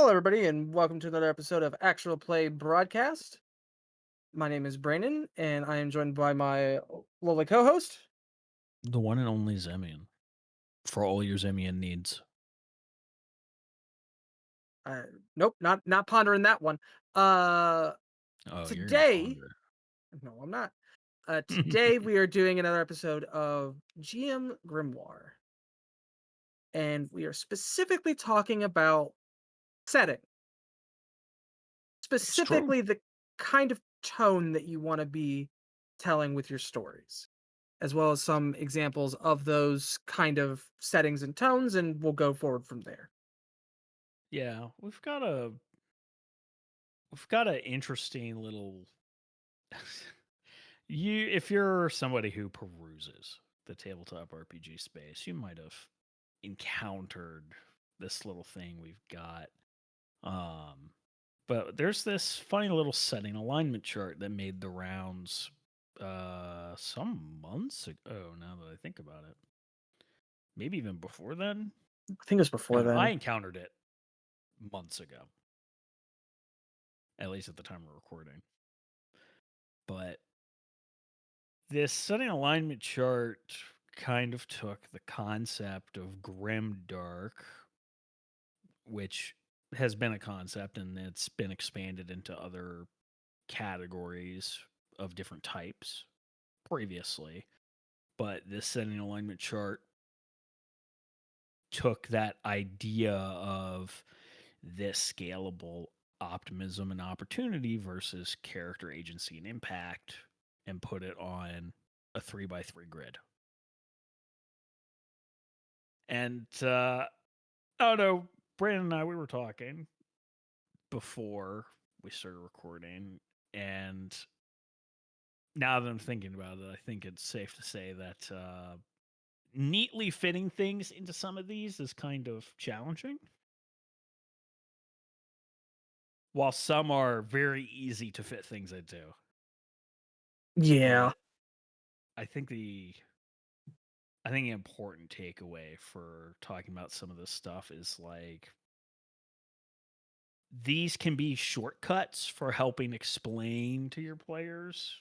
Hello, everybody, and welcome to another episode of Actual Play Broadcast. My name is Brandon, and I am joined by my lovely co-host. The one and only Zemian for all your Zemian needs. Uh, nope, not pondering that one. Uh, Oh, you're gonna today, ponder. no, I'm not. Today we are doing another episode of GM Grimoire, and we are specifically talking about setting, It's true. specifically the kind of tone that you want to be telling with your stories, as well as some examples of those kind of settings and tones, and we'll go forward from there. Yeah, we've got an interesting little you if you're somebody who peruses the tabletop RPG space, you might have encountered this little thing we've got. Um but there's this funny little setting alignment chart that made the rounds some months ago now that I think about it. Maybe even before then. I think it was before No, I then. encountered it months ago, at least at the time of recording. But this setting alignment chart kind of took the concept of grim dark, which has been a concept and it's been expanded into other categories of different types previously. But this setting alignment chart took that idea of this scalable optimism and opportunity versus character agency and impact and put it on a 3 by 3 grid. And I don't know, Brandon and I, we were talking before we started recording. And now that I'm thinking about it, I think it's safe to say that neatly fitting things into some of these is kind of challenging, while some are very easy to fit things into. Yeah. But I think the important takeaway for talking about some of this stuff is like these can be shortcuts for helping explain to your players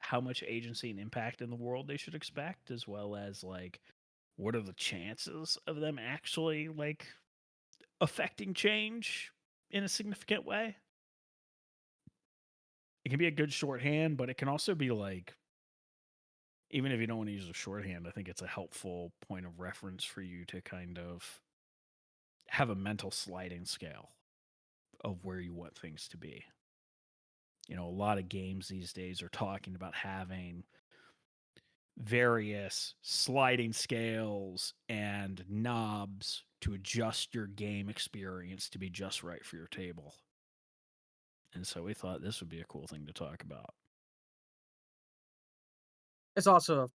how much agency and impact in the world they should expect, as well as like what are the chances of them actually like affecting change in a significant way. It can be a good shorthand, but it can also be like, even if you don't want to use a shorthand, I think it's a helpful point of reference for you to kind of have a mental sliding scale of where you want things to be. You know, a lot of games these days are talking about having various sliding scales and knobs to adjust your game experience to be just right for your table. And so we thought this would be a cool thing to talk about. It's also,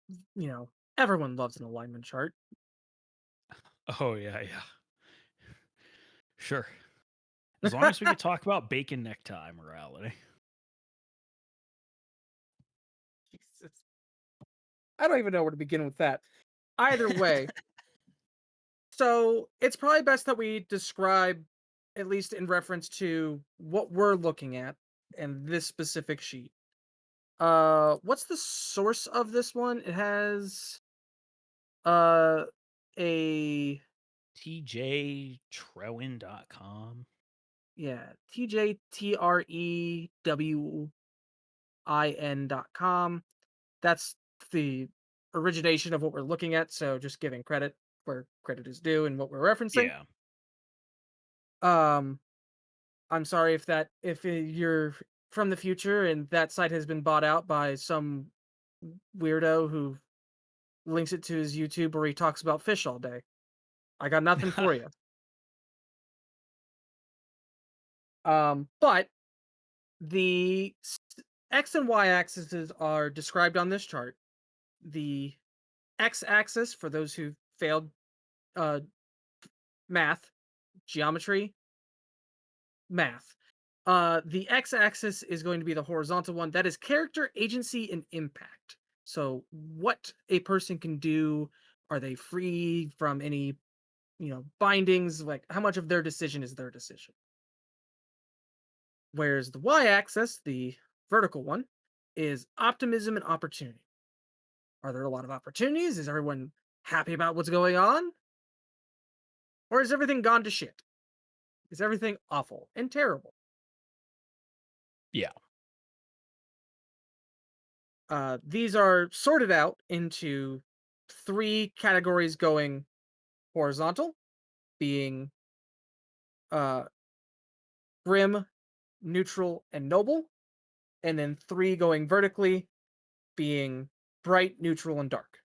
everyone loves an alignment chart. Oh, yeah, yeah. Sure. As long as we could talk about bacon necktie morality. Jesus. I don't even know where to begin with that. Either way, so it's probably best that we describe, at least in reference to what we're looking at in this specific sheet. What's the source of this one? It has uh a TJTrewin.com. yeah, TJTREWIN.com. That's the origination of what we're looking at, so just giving credit where credit is due and what we're referencing. Yeah. Um, I'm sorry if you're from the future and that site has been bought out by some weirdo who links it to his YouTube where he talks about fish all day. I got nothing for you. But the X and Y axes are described on this chart. The X axis, for those who failed uh, math, geometry, math. The X axis is going to be the horizontal one. That is character, agency, and impact. So, what a person can do. Are they free from any, bindings? Like, how much of their decision is their decision? Whereas the y axis, the vertical one, is optimism and opportunity. Are there a lot of opportunities? Is everyone happy about what's going on? Or is everything gone to shit? Is everything awful and terrible? Yeah. These are sorted out into three categories going horizontal, being uh, grim, neutral, and noble, and then three going vertically, being bright, neutral, and dark.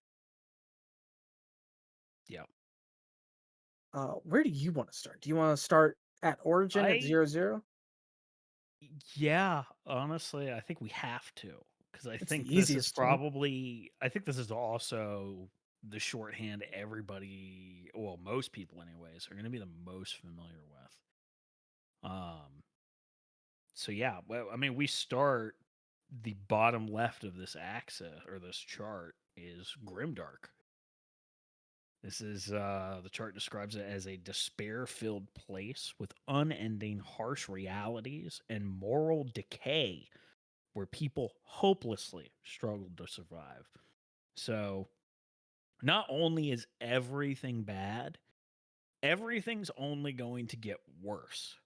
Yeah. Where do you want to start? Do you want to start at origin at I 00? Yeah, honestly, I think we have to because I It's the think this is easiest to. probably I think this is also the shorthand everybody, well, most people anyways, are going to be the most familiar with. Um, so yeah, well, I mean, we start the bottom left of this axis or this chart is grimdark. This is the chart describes it as a despair-filled place with unending harsh realities and moral decay where people hopelessly struggled to survive. So, not only is everything bad, everything's only going to get worse.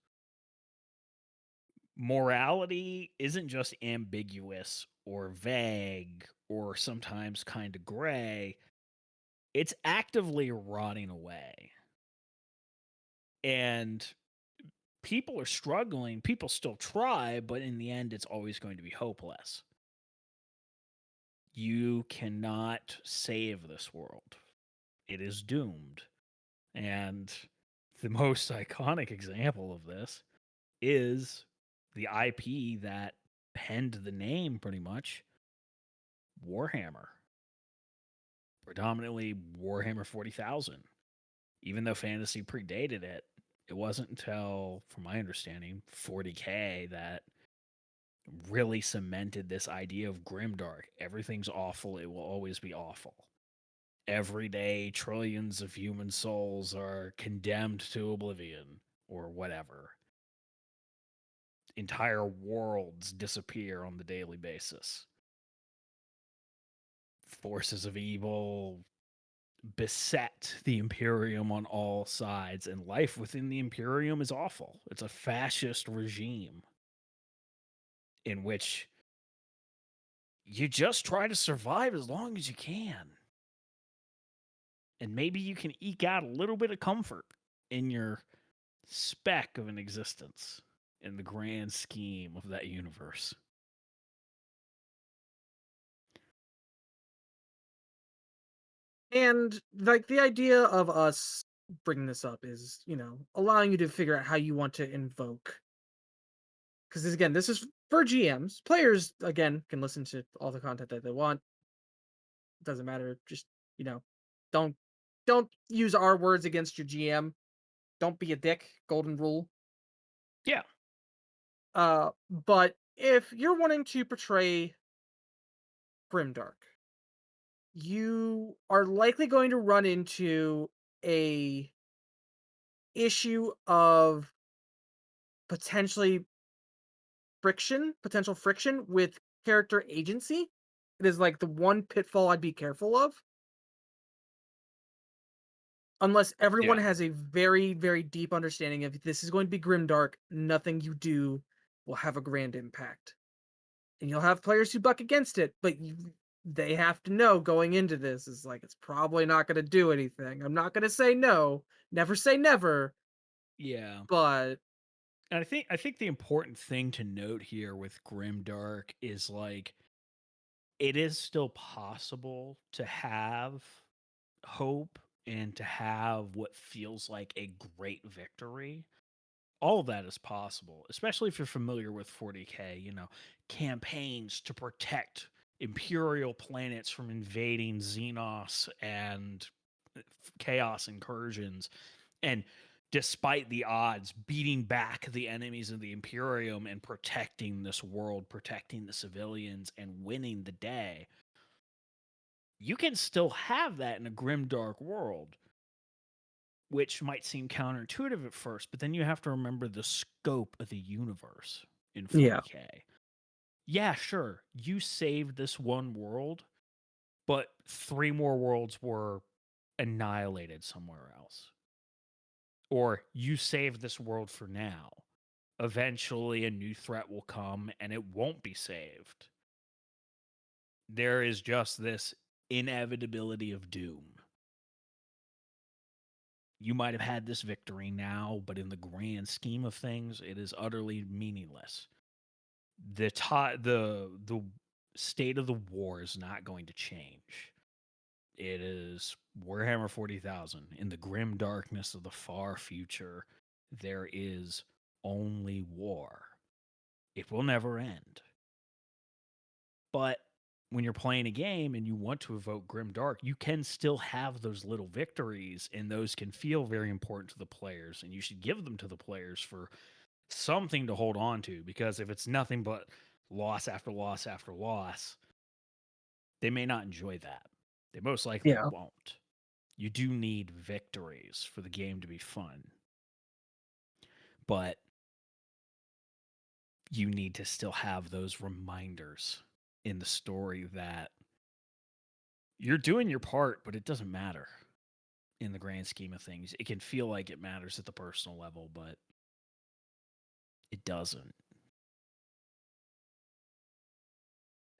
Morality isn't just ambiguous or vague or sometimes kind of gray, it's actively rotting away. And people are struggling, people still try, but in the end, it's always going to be hopeless. You cannot save this world. It is doomed. And the most iconic example of this is the IP that penned the name pretty much Warhammer, predominantly Warhammer 40,000. Even though fantasy predated it, it wasn't until, from my understanding, 40K that really cemented this idea of grimdark. Everything's awful, it will always be awful. Every day trillions of human souls are condemned to oblivion or whatever. Entire worlds disappear on the daily basis. Forces of evil beset the Imperium on all sides, and life within the Imperium is awful. It's a fascist regime in which you just try to survive as long as you can. And maybe you can eke out a little bit of comfort in your speck of an existence in the grand scheme of that universe. And like the idea of us bringing this up is, allowing you to figure out how you want to invoke. Because again, this is for GMs. Players, again, can listen to all the content that they want. Doesn't matter. Just, you know, don't don't use our words against your GM. Don't be a dick. Golden rule. Yeah. But if you're wanting to portray Grimdark, you are likely going to run into a issue of potentially potential friction with character agency. It is like the one pitfall I'd be careful of. Unless everyone Yeah. has a very, very deep understanding of this is going to be grimdark, nothing you do will have a grand impact. And you'll have players who buck against it, but they have to know going into this is like it's probably not going to do anything. I'm not going to say no, never say never, Yeah. but And I think the important thing to note here with Grimdark is like it is still possible to have hope and to have what feels like a great victory. All of that is possible, especially if you're familiar with 40K, campaigns to protect imperial planets from invading Xenos and chaos incursions. And despite the odds, beating back the enemies of the Imperium and protecting this world, protecting the civilians, and winning the day. You can still have that in a grim, dark world, which might seem counterintuitive at first, but then you have to remember the scope of the universe. in Yeah. 40K. Yeah, sure, you saved this one world, but 3 more worlds were annihilated somewhere else. Or you saved this world for now. Eventually, a new threat will come and it won't be saved. There is just this inevitability of doom. You might have had this victory now, but in the grand scheme of things, it is utterly meaningless. The state of the war is not going to change. It is Warhammer 40,000. In the grim darkness of the far future, there is only war. It will never end. But when you're playing a game and you want to evoke grim dark, you can still have those little victories, and those can feel very important to the players, and you should give them to the players for something to hold on to, because if it's nothing but loss after loss after loss, they may not enjoy that. They most likely Yeah. won't. You do need victories for the game to be fun, but you need to still have those reminders in the story that you're doing your part, but it doesn't matter in the grand scheme of things. It can feel like it matters at the personal level, but it doesn't.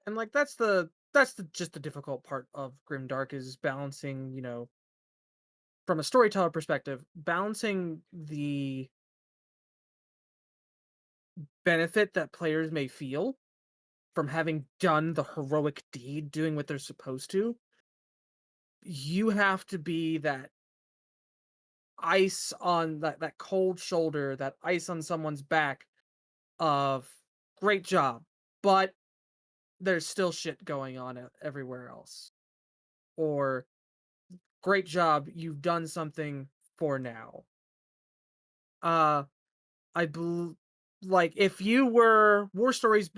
And like that's the just the difficult part of grimdark is balancing, from a storyteller perspective, balancing the benefit that players may feel from having done the heroic deed, doing what they're supposed to. You have to be that ice on that cold shoulder, that ice on someone's back of great job, but there's still shit going on everywhere else. Or great job, you've done something for now. Uh I bel like if you were war stories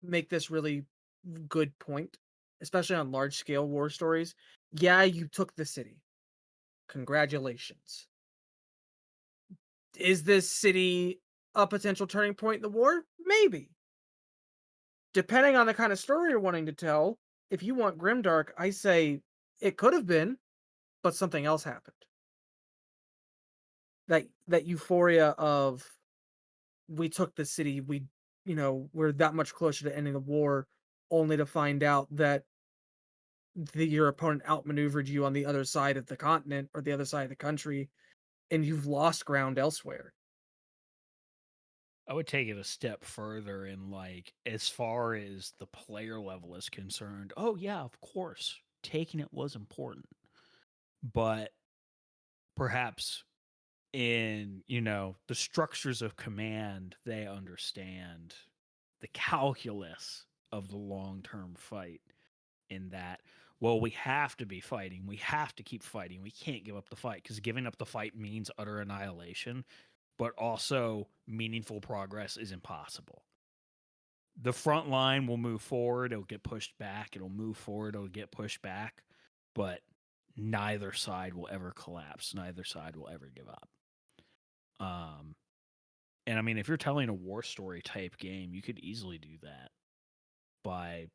make this really good point, especially on large scale war stories. Yeah, you took the city. Congratulations. Is this city a potential turning point in the war? Maybe. Depending on the kind of story you're wanting to tell, if you want grimdark, I say it could have been, but something else happened. That euphoria of we took the city, we're that much closer to ending the war, only to find out that your opponent outmaneuvered you on the other side of the continent or the other side of the country, and you've lost ground elsewhere. I would take it a step further in, like, as far as the player level is concerned. Oh yeah, of course, taking it was important, but perhaps in, the structures of command, they understand the calculus of the long-term fight, in that, well, we have to be fighting, we have to keep fighting, we can't give up the fight, because giving up the fight means utter annihilation, but also meaningful progress is impossible. The front line will move forward, it'll get pushed back, it'll move forward, it'll get pushed back, but neither side will ever collapse, neither side will ever give up. um and I mean, if you're telling a war story type game, you could easily do that by,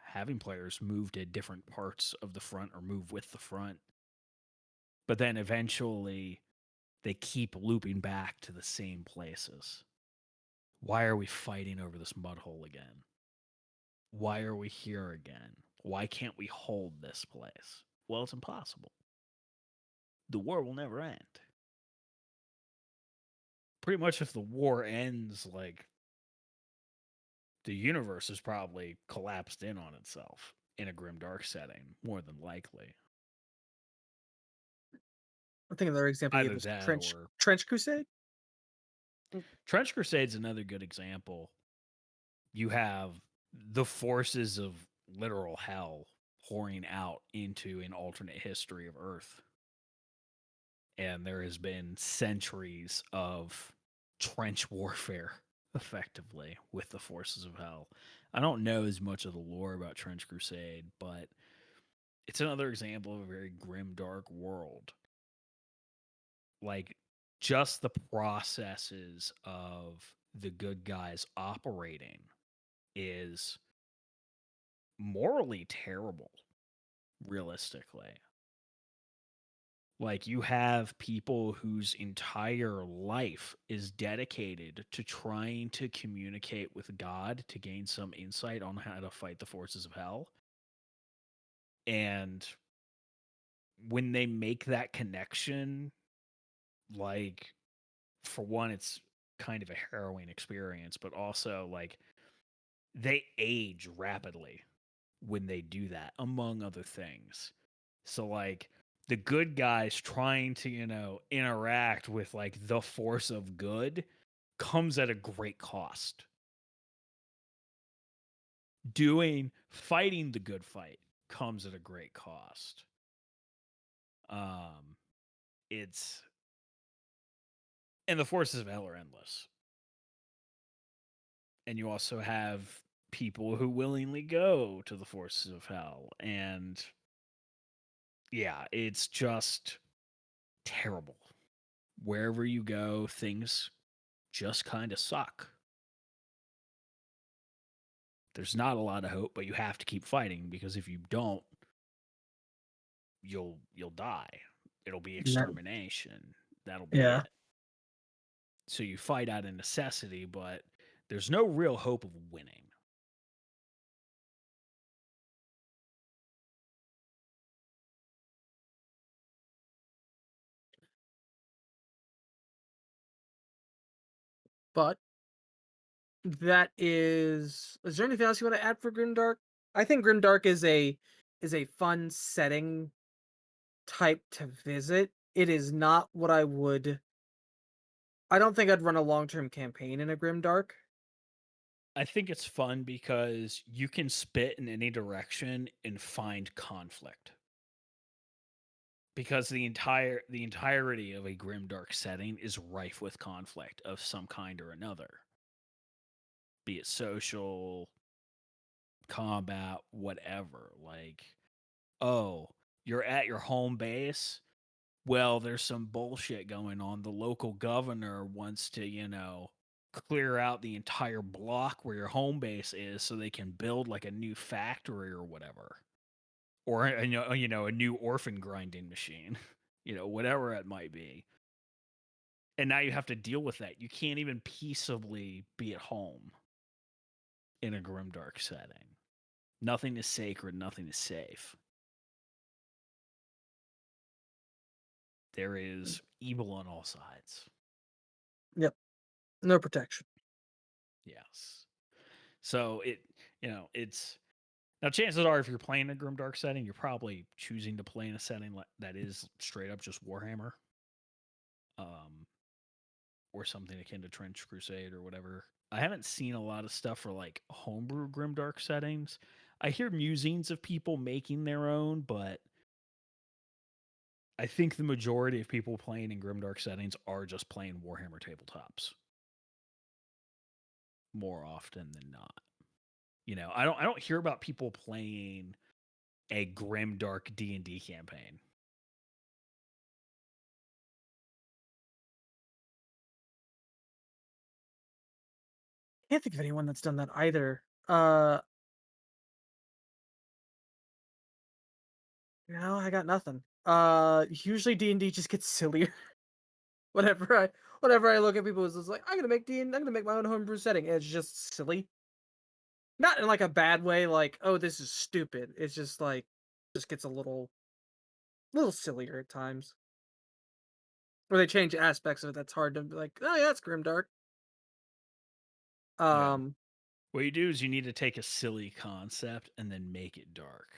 having players move to different parts of the front or move with the front, but then eventually they keep looping back to the same places. Why are we fighting over this mud hole again? Why are we here again? Why can't we hold this place? Well, it's impossible. The war will never end. Pretty much, if the war ends, like, the universe is probably collapsed in on itself in a grim dark setting, more than likely. I think another example you gave Either was that Trench or Trench Crusade. Mm, Trench Crusade's another good example. You have the forces of literal hell pouring out into an alternate history of Earth. And there has been centuries of trench warfare, effectively, with the forces of hell. I don't know as much of the lore about Trench Crusade, but it's another example of a very grim, dark world. Like, just the processes of the good guys operating is morally terrible, realistically. Like, you have people whose entire life is dedicated to trying to communicate with God to gain some insight on how to fight the forces of hell. And when they make that connection, like, for one, it's kind of a harrowing experience, but also, like, they age rapidly when they do that, among other things. So, like, the good guys trying to, interact with, like, the force of good comes at a great cost. Fighting the good fight comes at a great cost. Um, it's and the forces of hell are endless. And you also have people who willingly go to the forces of hell. And yeah, it's just terrible. Wherever you go, things just kind of suck. There's not a lot of hope, but you have to keep fighting because if you don't, you'll die. It'll be No. extermination. That'll be Yeah, it. So you fight out of necessity, but there's no real hope of winning. but is there anything else you want to add for Grimdark? I think Grimdark is a fun setting type to visit. It is not what I don't think I'd run a long-term campaign in a Grimdark. I think it's fun because you can spit in any direction and find conflict. Because the entirety of a grimdark setting is rife with conflict of some kind or another, be it social, combat, whatever. Like, oh, you're at your home base. Well, there's some bullshit going on. The local governor wants to, clear out the entire block where your home base is so they can build like a new factory or whatever. Or a new orphan grinding machine. Whatever it might be. And now you have to deal with that. You can't even peaceably be at home in a grimdark setting. Nothing is sacred, nothing is safe. There is evil on all sides. Yep, no protection. Yes. So it's now chances are if you're playing a grimdark setting, you're probably choosing to play in a setting that is straight up just Warhammer. Um or something akin to Trench Crusade or whatever. I haven't seen a lot of stuff for like homebrew grimdark settings. I hear musings of people making their own, but I think the majority of people playing in grimdark settings are just playing Warhammer tabletops more often than not. I don't hear about people playing a grimdark D&D campaign. Can't think of anyone that's done that either. No, I got nothing. Usually D&D just gets sillier. whenever I whenever I look at people, it's just like I'm gonna make my own homebrew setting. And it's just silly. Not in like a bad way, like, oh, this is stupid. It's just like just gets a little sillier at times. Or they change aspects of it that's hard to be like, oh yeah, it's grimdark. Yeah. Um, What you do is you need to take a silly concept and then make it dark.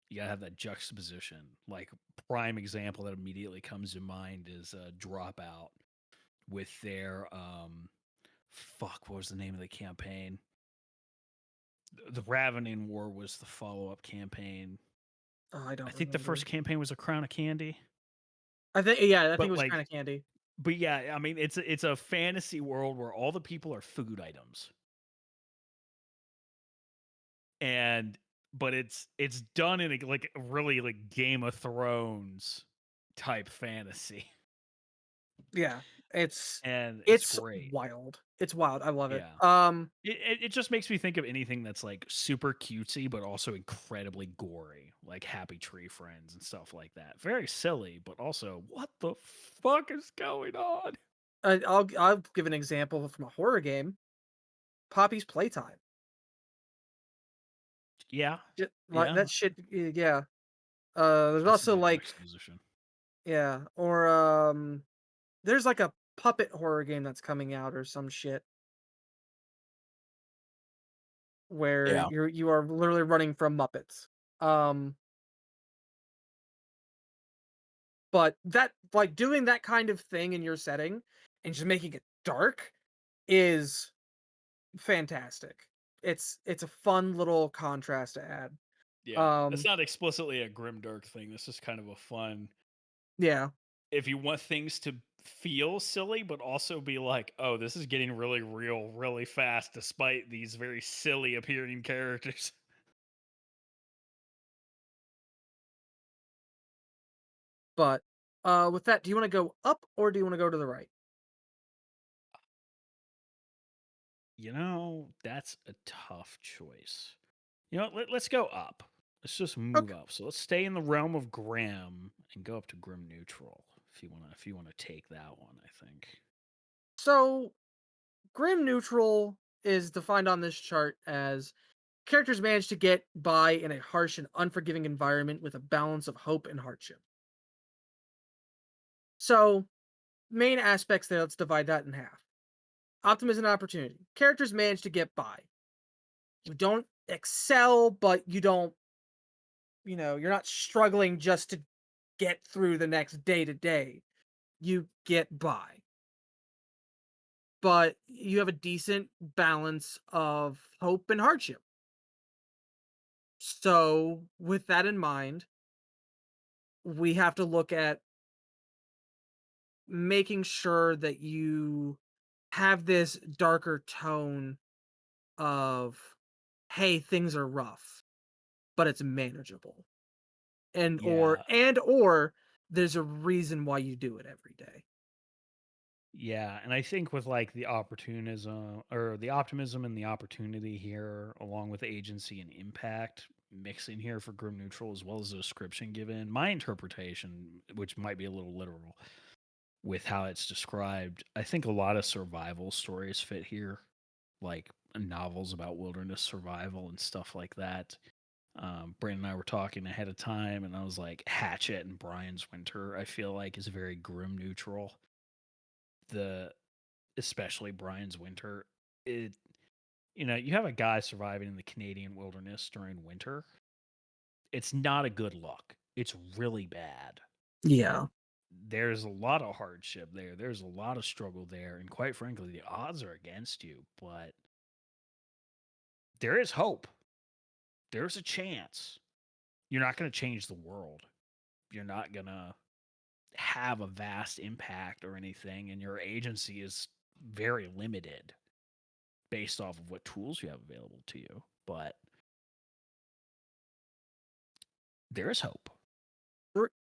You gotta have that juxtaposition. Like, prime example that immediately comes to mind is Dropout with their fuck, what was the name of the campaign? The Ravening War was the follow-up campaign. oh, I I don't think the first remember. campaign was A Crown of Candy. I think it But was Crown like of Candy. but yeah, I mean it's a fantasy world where all the people are food items. And but it's done in a like really like Game of Thrones type fantasy. Yeah, it's and it's it's great. wild. It's wild. I love it. Yeah. It just makes me think of anything that's, like, super cutesy, but also incredibly gory, like Happy Tree Friends and stuff like that. Very silly, but also, what the fuck is going on? I'll give an example from a horror game. Poppy's Playtime. Yeah, Like yeah, that shit. Yeah. There's that's a also good like juxtaposition. yeah, or there's like a puppet horror game that's coming out or some shit where Yeah. you are literally running from Muppets. Um, but that like doing that kind of thing in your setting and just making it dark is fantastic. It's a fun little contrast to add. Yeah, it's Um, not explicitly a grimdark thing, this is kind of a fun yeah, if you want things to feel silly, but also be like, "Oh, this is getting really real really fast despite these very silly appearing characters." but with that, do you want to go up or do you want to go to the right? That's a tough choice. Let's go up. Let's just move Okay. up. So let's stay in the realm of grim and go up to grim neutral if you wanna take that one, I think. So grim neutral is defined on this chart as characters manage to get by in a harsh and unforgiving environment with a balance of hope and hardship. So, main aspects there, let's divide that in half. Optimism and opportunity. Characters manage to get by. You don't excel, but you don't, you're not struggling just to get through the next day to day. You get by, but you have a decent balance of hope and hardship. So, with that in mind, we have to look at making sure that you have this darker tone of, "Hey, things are rough, but it's manageable." Yeah. Or there's a reason why you do it every day. Yeah, and I think with, like, the optimism and the opportunity here, along with agency and impact mixing here for grim neutral as well as the description given, my interpretation, which might be a little literal with how it's described, I think a lot of survival stories fit here, like novels about wilderness survival and stuff like that. Brandon and I were talking ahead of time, and I was like, Hatchet and Brian's Winter, I feel like is very grim neutral. The Especially Brian's Winter, it you have a guy surviving in the Canadian wilderness during winter. It's not a good look. It's really bad. Yeah. There's a lot of hardship there. There's a lot of struggle there, and quite frankly, the odds are against you, but there is hope. There's a chance. You're not going to change the world. You're not going to have a vast impact or anything, and your agency is very limited based off of what tools you have available to you. But there is hope.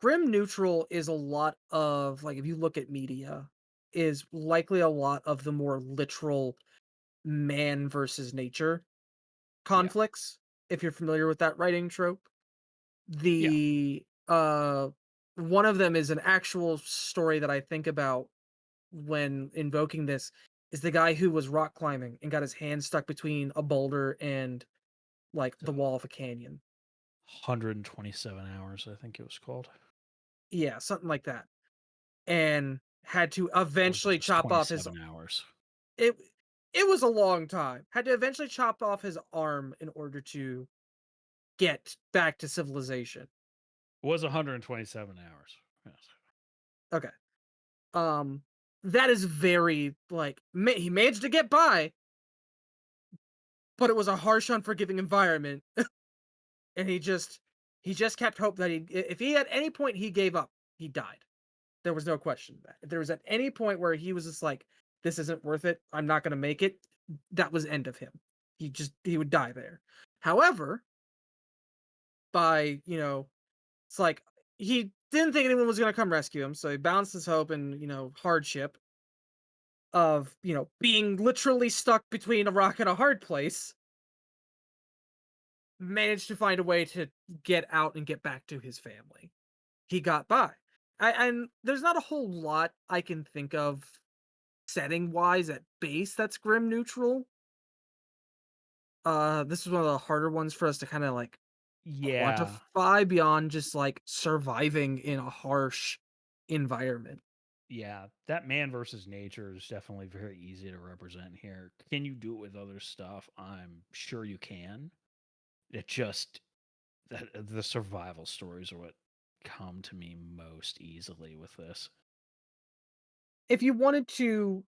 Grim neutral is a lot of like, if you look at media, is likely a lot of the more literal man versus nature Yeah. conflicts, if you're familiar with that writing trope. Yeah. The one of them is an actual story that I think about when invoking this, is the guy who was rock climbing and got his hand stuck between a boulder and like The the wall of a canyon. 127 hours, I think it was called. Yeah, something like that. And had to Or was it eventually just chop off his 27 hours? it it was a long time. Had to eventually chop off his arm in order to get back to civilization. It was 127 hours. Yes. Okay. Um that is very like he managed to get by, but it was a harsh, unforgiving environment, and he just kept hope that if he at any point he gave up, he died. There was no question of that. If there was at any point where he was just like, "This isn't worth it. I'm not gonna make it," that was end of him. He would die there. However, by it's like he didn't think anyone was gonna come rescue him, so he balanced his hope and, hardship of, being literally stuck between a rock and a hard place, managed to find a way to get out and get back to his family. He got by. And there's not a whole lot I can think of setting wise at base that's grim neutral. This is one of the harder ones for us to kind of like Yeah, quantify beyond just like surviving in a harsh environment. yeah, that man versus nature is definitely very easy to represent here. Can you do it with other stuff? I'm sure you can. It just the survival stories are what come to me most easily with this. If you wanted to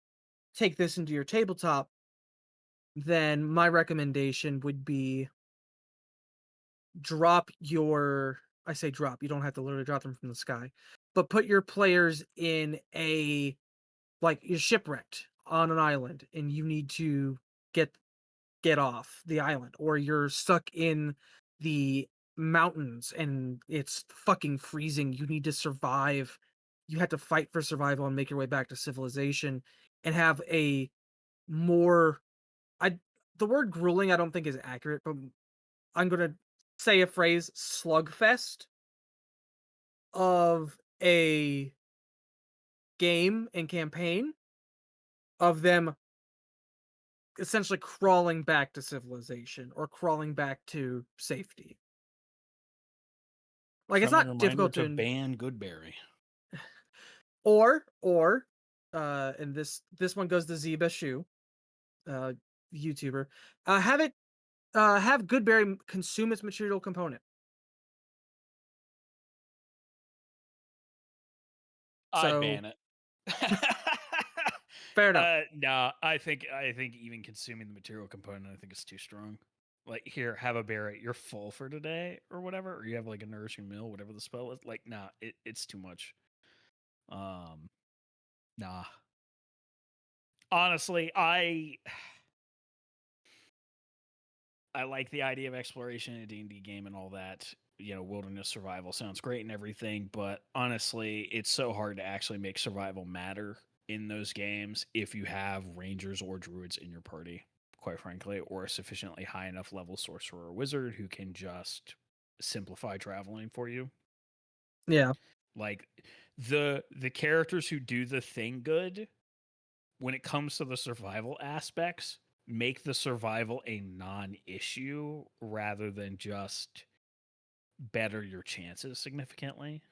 take this into your tabletop, then my recommendation would be drop your I say drop, you don't have to literally drop them from the sky, but put your players in a like you're shipwrecked on an island and you need to get get off the island, or you're stuck in the mountains and it's fucking freezing. You need to survive. You have to fight for survival and make your way back to civilization and have a more I the word grueling I don't think is accurate, but I'm gonna say a phrase slugfest of a game and campaign of them essentially crawling back to civilization or crawling back to safety. Like, it's Friendly not reminder difficult to to ban Goodberry. or, and this one goes to Ziba Shu, uh, YouTuber, have it, have Goodberry consume its material component. I'd So, ban it. fair enough. No, I think even consuming the material component, I think it's too strong. Like, here, have a berry. You're full for today, or whatever, or you have like a nourishing meal, whatever the spell is. Like, nah, it's too much. Um, nah. Honestly, I like the idea of exploration in a D&D game and all that. Wilderness survival sounds great and everything, but honestly, it's so hard to actually make survival matter in those games if you have rangers or druids in your party, quite frankly, or a sufficiently high enough level sorcerer or wizard who can just simplify traveling for you. Yeah. Like, the characters who do the thing good when it comes to the survival aspects, make the survival a non-issue rather than just better your chances significantly.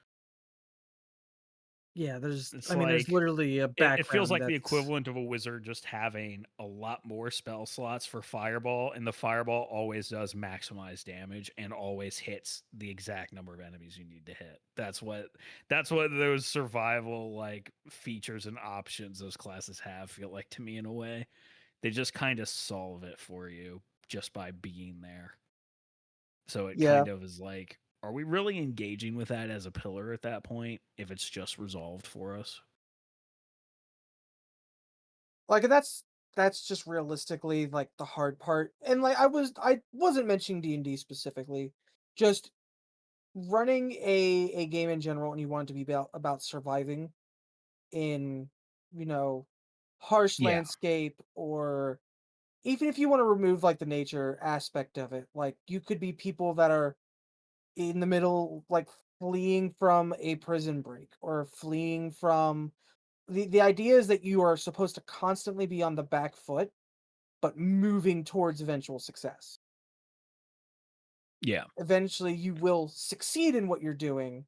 Yeah, It's I mean, there's like literally a it feels background like the that's equivalent of a wizard just having a lot more spell slots for fireball, and the fireball always does maximize damage and always hits the exact number of enemies you need to hit. That's what those survival like features and options those classes have feel like to me in a way. They just kind of solve it for you just by being there. So it yeah. kind of is like, are we really engaging with that as a pillar at that point if it's just resolved for us? Like, that's just realistically, like, the hard part, and, like, I wasn't mentioning D&D specifically, just running a game in general and you want it to be about surviving in, you know, harsh Yeah. landscape, or even if you wanna remove, like, the nature aspect of it, like, you could be people that are in the middle, like, fleeing from a prison break or fleeing from the idea is that you are supposed to constantly be on the back foot, but moving towards eventual success. Yeah. Eventually, you will succeed in what you're doing,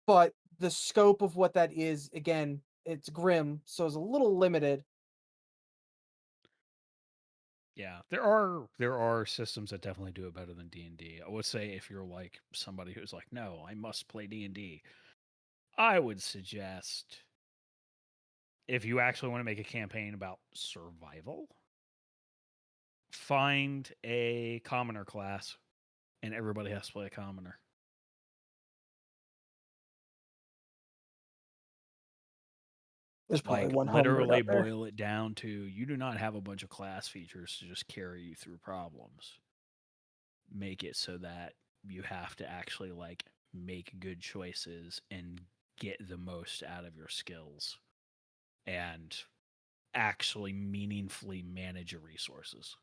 but the scope of what that is, again, it's grim, so it's a little limited. Yeah. There are systems that definitely do it better than D&D. I would say if you're like somebody who's like, "No, I must play D&D." I would suggest if you actually want to make a campaign about survival, find a commoner class and everybody has to play a commoner. There's probably Like, one homebrewed literally out there. boil it down to you do not have a bunch of class features to just carry you through problems. Make it so that you have to actually, like, make good choices, and get the most out of your skills and actually meaningfully manage your resources.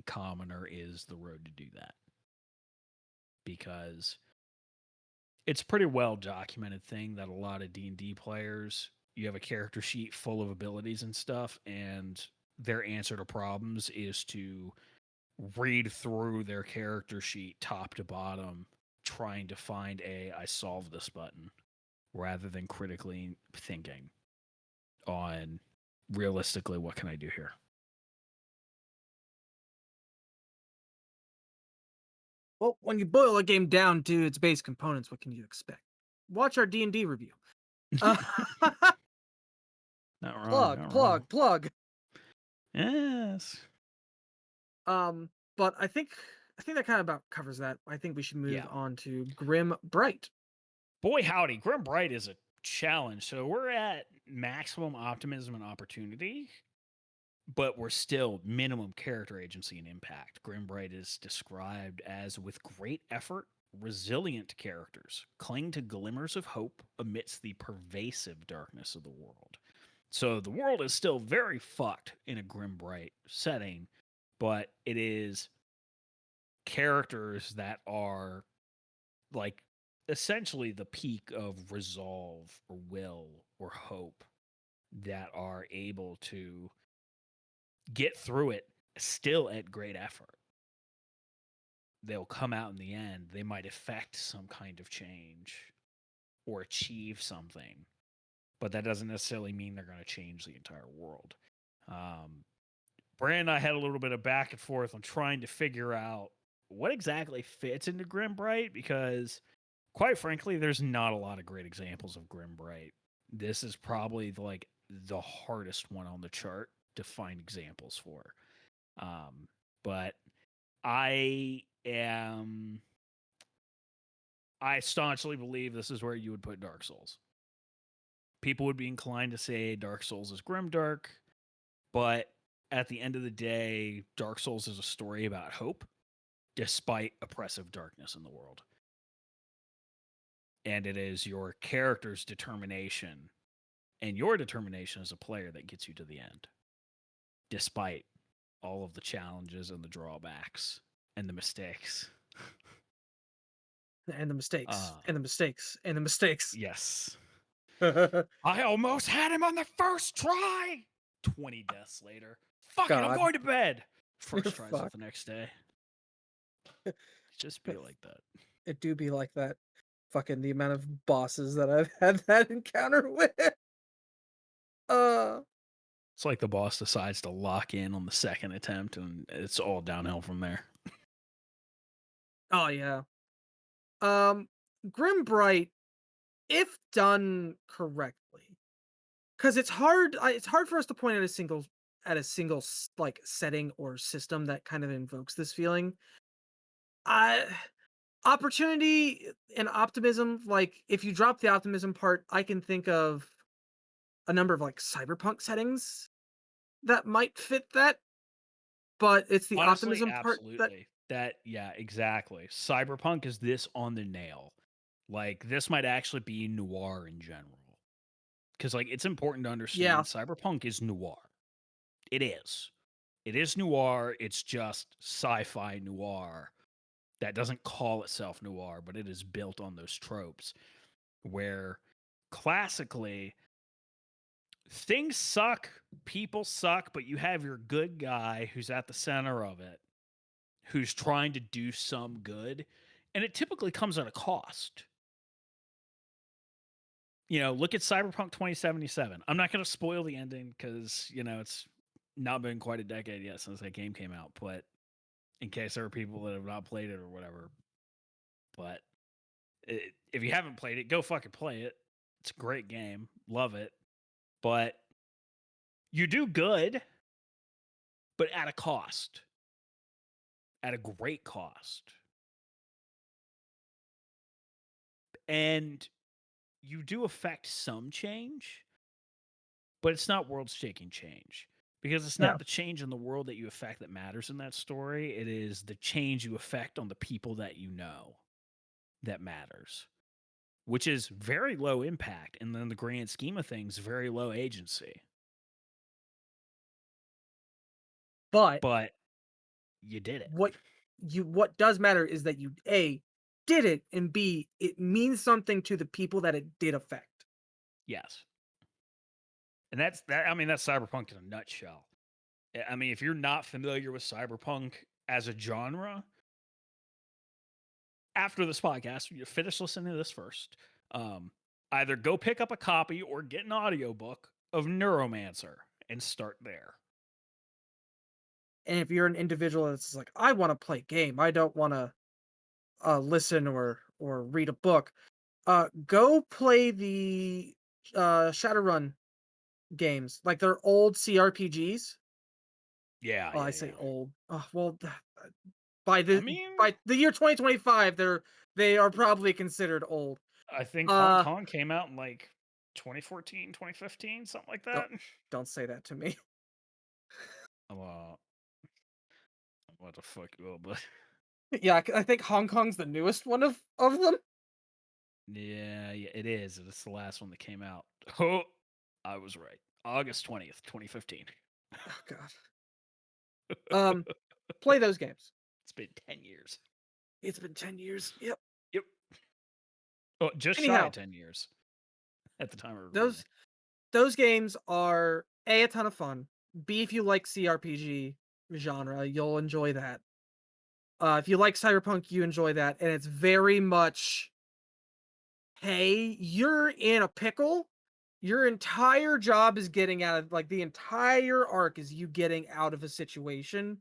Commoner is the road to do that because it's a pretty well documented thing that a lot of D&D players, you have a character sheet full of abilities and stuff, and their answer to problems is to read through their character sheet top to bottom trying to find a I solved this button rather than critically thinking on realistically what can I do here. Well, when you boil a game down to its base components, what can you expect? Watch our D&D review. Uh, Not wrong, plug, not wrong. plug, plug. Yes. Um, but I think that kind of about covers that. I think we should move Yeah. on to Grim Bright. Boy howdy, Grim Bright is a challenge. So we're at maximum optimism and opportunity, but we're still minimum character agency and impact. Grim Bright is described as with great effort, resilient characters cling to glimmers of hope amidst the pervasive darkness of the world. So the world is still very fucked in a Grim Bright setting, but it is characters that are like essentially the peak of resolve or will or hope that are able to get through it still at great effort. They'll come out in the end. They might effect some kind of change or achieve something, but that doesn't necessarily mean they're going to change the entire world. Um, Brand and I had a little bit of back and forth on trying to figure out what exactly fits into Grim Bright because, quite frankly, there's not a lot of great examples of Grim Bright. This is probably like the hardest one on the chart to find examples for. But I am. I staunchly believe this is where you would put Dark Souls. People would be inclined to say Dark Souls is grimdark, but at the end of the day, Dark Souls is a story about hope despite oppressive darkness in the world. And it is your character's determination and your determination as a player that gets you to the end, despite all of the challenges and the drawbacks and the mistakes. And the mistakes, Uh, and the mistakes, and the mistakes. yes. God. I almost had him on the first try. 20 deaths later. Fuck it, I'm going to bed. First tries of Fuck. the next day. Just be like that. It do be like that. Fucking the amount of bosses that I've had that encounter with. Uh It's like the boss decides to lock in on the second attempt and it's all downhill from there. oh yeah. Um Grim Bright, if done correctly, because it's hard for us to point at a single like setting or system that kind of invokes this feeling. I Opportunity and optimism, like if you drop the optimism part, I can think of a number of like cyberpunk settings that might fit that, but it's the Honestly, optimism part that absolutely. That, yeah, exactly. Cyberpunk is this on the nail. Like, this might actually be noir in general. Because, like, it's important to yeah. understand cyberpunk is noir. It is. It is noir. It's just sci fi noir that doesn't call itself noir, but it is built on those tropes where classically things suck, people suck, but you have your good guy who's at the center of it, who's trying to do some good, and it typically comes at a cost. You know, look at Cyberpunk 2077. I'm not going to spoil the ending because, you know, it's not been quite a decade yet since that game came out, but in case there are people that have not played it or whatever. But if you haven't played it, go fucking play it. It's a great game. Love it. But you do good, but at a cost, at a great cost. And you do affect some change, but it's not world shaking change. Because it's Yeah, not the change in the world that you affect that matters in that story. It is the change you affect on the people that you know that matters, which is very low impact. And then the grand scheme of things, very low agency. but But you did it. what what does matter is that you A, did it, and B, it means something to the people that it did affect. Yes. And I mean, that's cyberpunk in a nutshell. I mean, if you're not familiar with cyberpunk as a genre, after this podcast, you finish listening to this first. Um, Either go pick up a copy or get an audiobook of Neuromancer and start there. And if you're an individual that's like, I want to play game, I don't want to listen or read a book, go play the Shadowrun games. Like they're old CRPGs. Yeah, Oh, I yeah, say yeah. old. I mean, By the year 2025, they are probably considered old. I think Hong Uh, Kong came out in like 2014, 2015, something like don't that. don't say that to me. I'm, what the fuck? Oh, but Yeah, I think Hong Kong's the newest one of them. yeah, yeah, it is. It's the last one that came out. Oh, I was right. August 20th, 2015. Oh god. Um, play those games. It's been 10 years. It's been 10 years. Yep. Yep. Oh, just shy of Anyhow, 10 years at the time of recording. those those games are a ton of fun. B, if you like CRPG genre, you'll enjoy that. If you like cyberpunk, you enjoy that, and it's very much, hey, you're in a pickle. Your entire job is getting out of like the entire arc is you getting out of a situation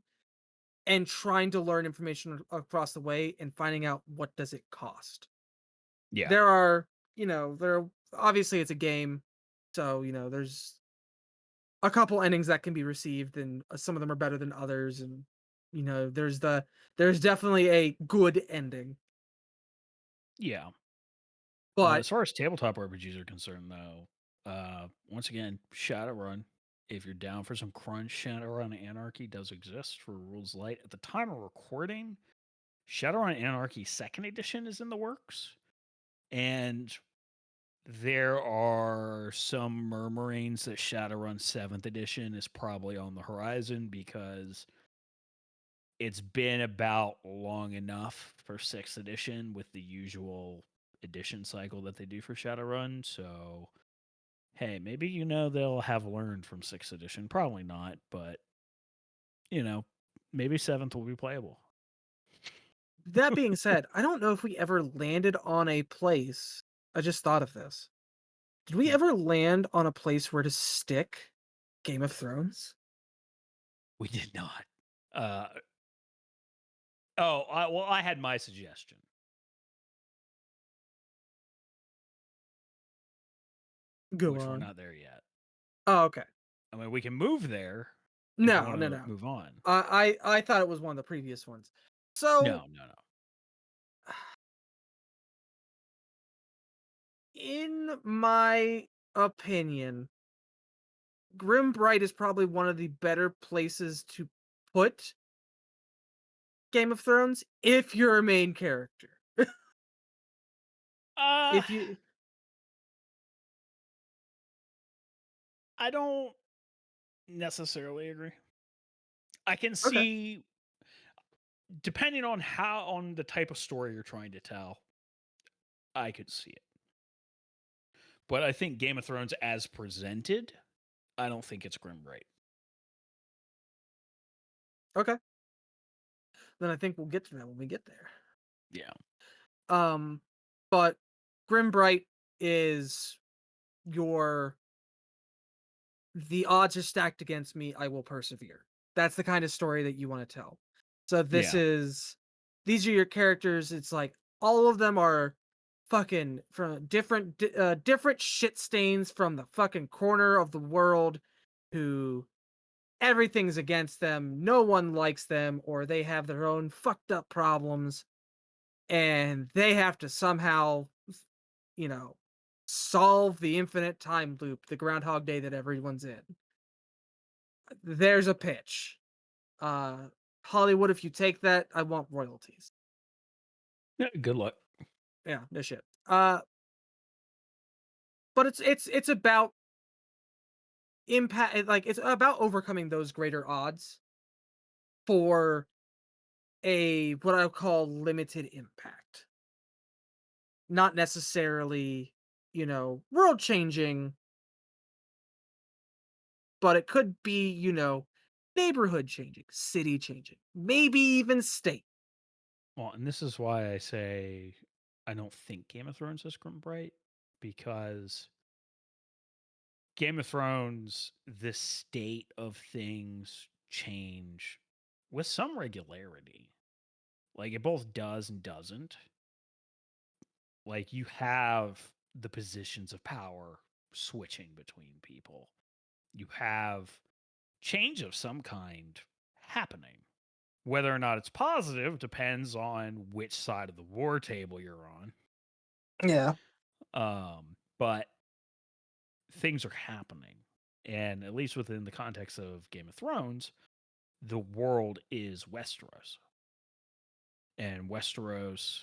and trying to learn information across the way and finding out what does it cost. Yeah. There are, there are, obviously it's a game, so there's a couple endings that can be received, and some of them are better than others, and there's definitely a good ending, Yeah. but As far as tabletop RPGs are concerned, though, once again, Shadowrun. If you're down for some crunch, Shadowrun Anarchy does exist for Rules Light. At the time of recording, Shadowrun Anarchy Second Edition is in the works, and there are some murmurings that Shadowrun 7th Edition is probably on the horizon because it's been about long enough for 6th edition with the usual edition cycle that they do for Shadowrun. So, hey, maybe they'll have learned from 6th edition. Probably not, but you know, maybe 7th will be playable. that being said, I don't know if we ever landed on a place. I just thought of this. Did we Hmm. ever land on a place where to stick Game of Thrones? We did not. Uh, well, I had my suggestion, Go which we're on. not there yet. Oh, okay. I mean, we can move there if you No, want no, to no. move on. I thought it was one of the previous ones. So, No, no, no. in my opinion, Grimbright is probably one of the better places to put Game of Thrones if you're a main character. Uh, If you I don't necessarily agree. I can Okay, see, depending on on the type of story you're trying to tell, I could see it. But I think Game of Thrones as presented, I don't think it's grim right. okay. Then I think we'll get to that when we get there. Yeah. Um, but Grimbright is your the odds are stacked against me, I will persevere. That's the kind of story that you want to tell. So Yeah. these are your characters. It's like all of them are fucking from different shit stains from the fucking corner of the world who everything's against them. No one likes them, or they have their own fucked up problems, and they have to somehow, you know, solve the infinite time loop, the Groundhog Day that everyone's in. there's a pitch. Uh, Hollywood, if you take that, I want royalties. Yeah, good luck. Yeah, no shit. But it's about impact. Like it's about overcoming those greater odds for a what I call limited impact. Not necessarily, world changing, but it could be, neighborhood changing, city changing, maybe even state. Well, and this is why I say I don't think Game of Thrones is Grim Bright, because Game of Thrones, the state of things change with some regularity. Like it both does and doesn't. Like you have the positions of power switching between people. You have change of some kind happening. Whether or not it's positive depends on which side of the war table you're on. Yeah. But things are happening. And at least within the context of Game of Thrones, the world is Westeros. And Westeros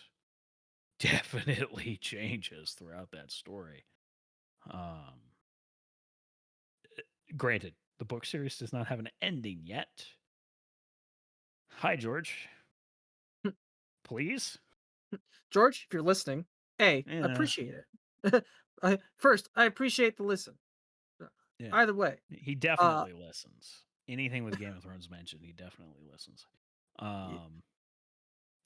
definitely changes throughout that story. Um, Granted, the book series does not have an ending yet. Hi, George. Please? George, if you're listening, A, Yeah. appreciate it. I appreciate the listen. Uh, Yeah. Either way. He Uh definitely listens. Anything with Game of Thrones mentioned, he definitely listens. y- Um,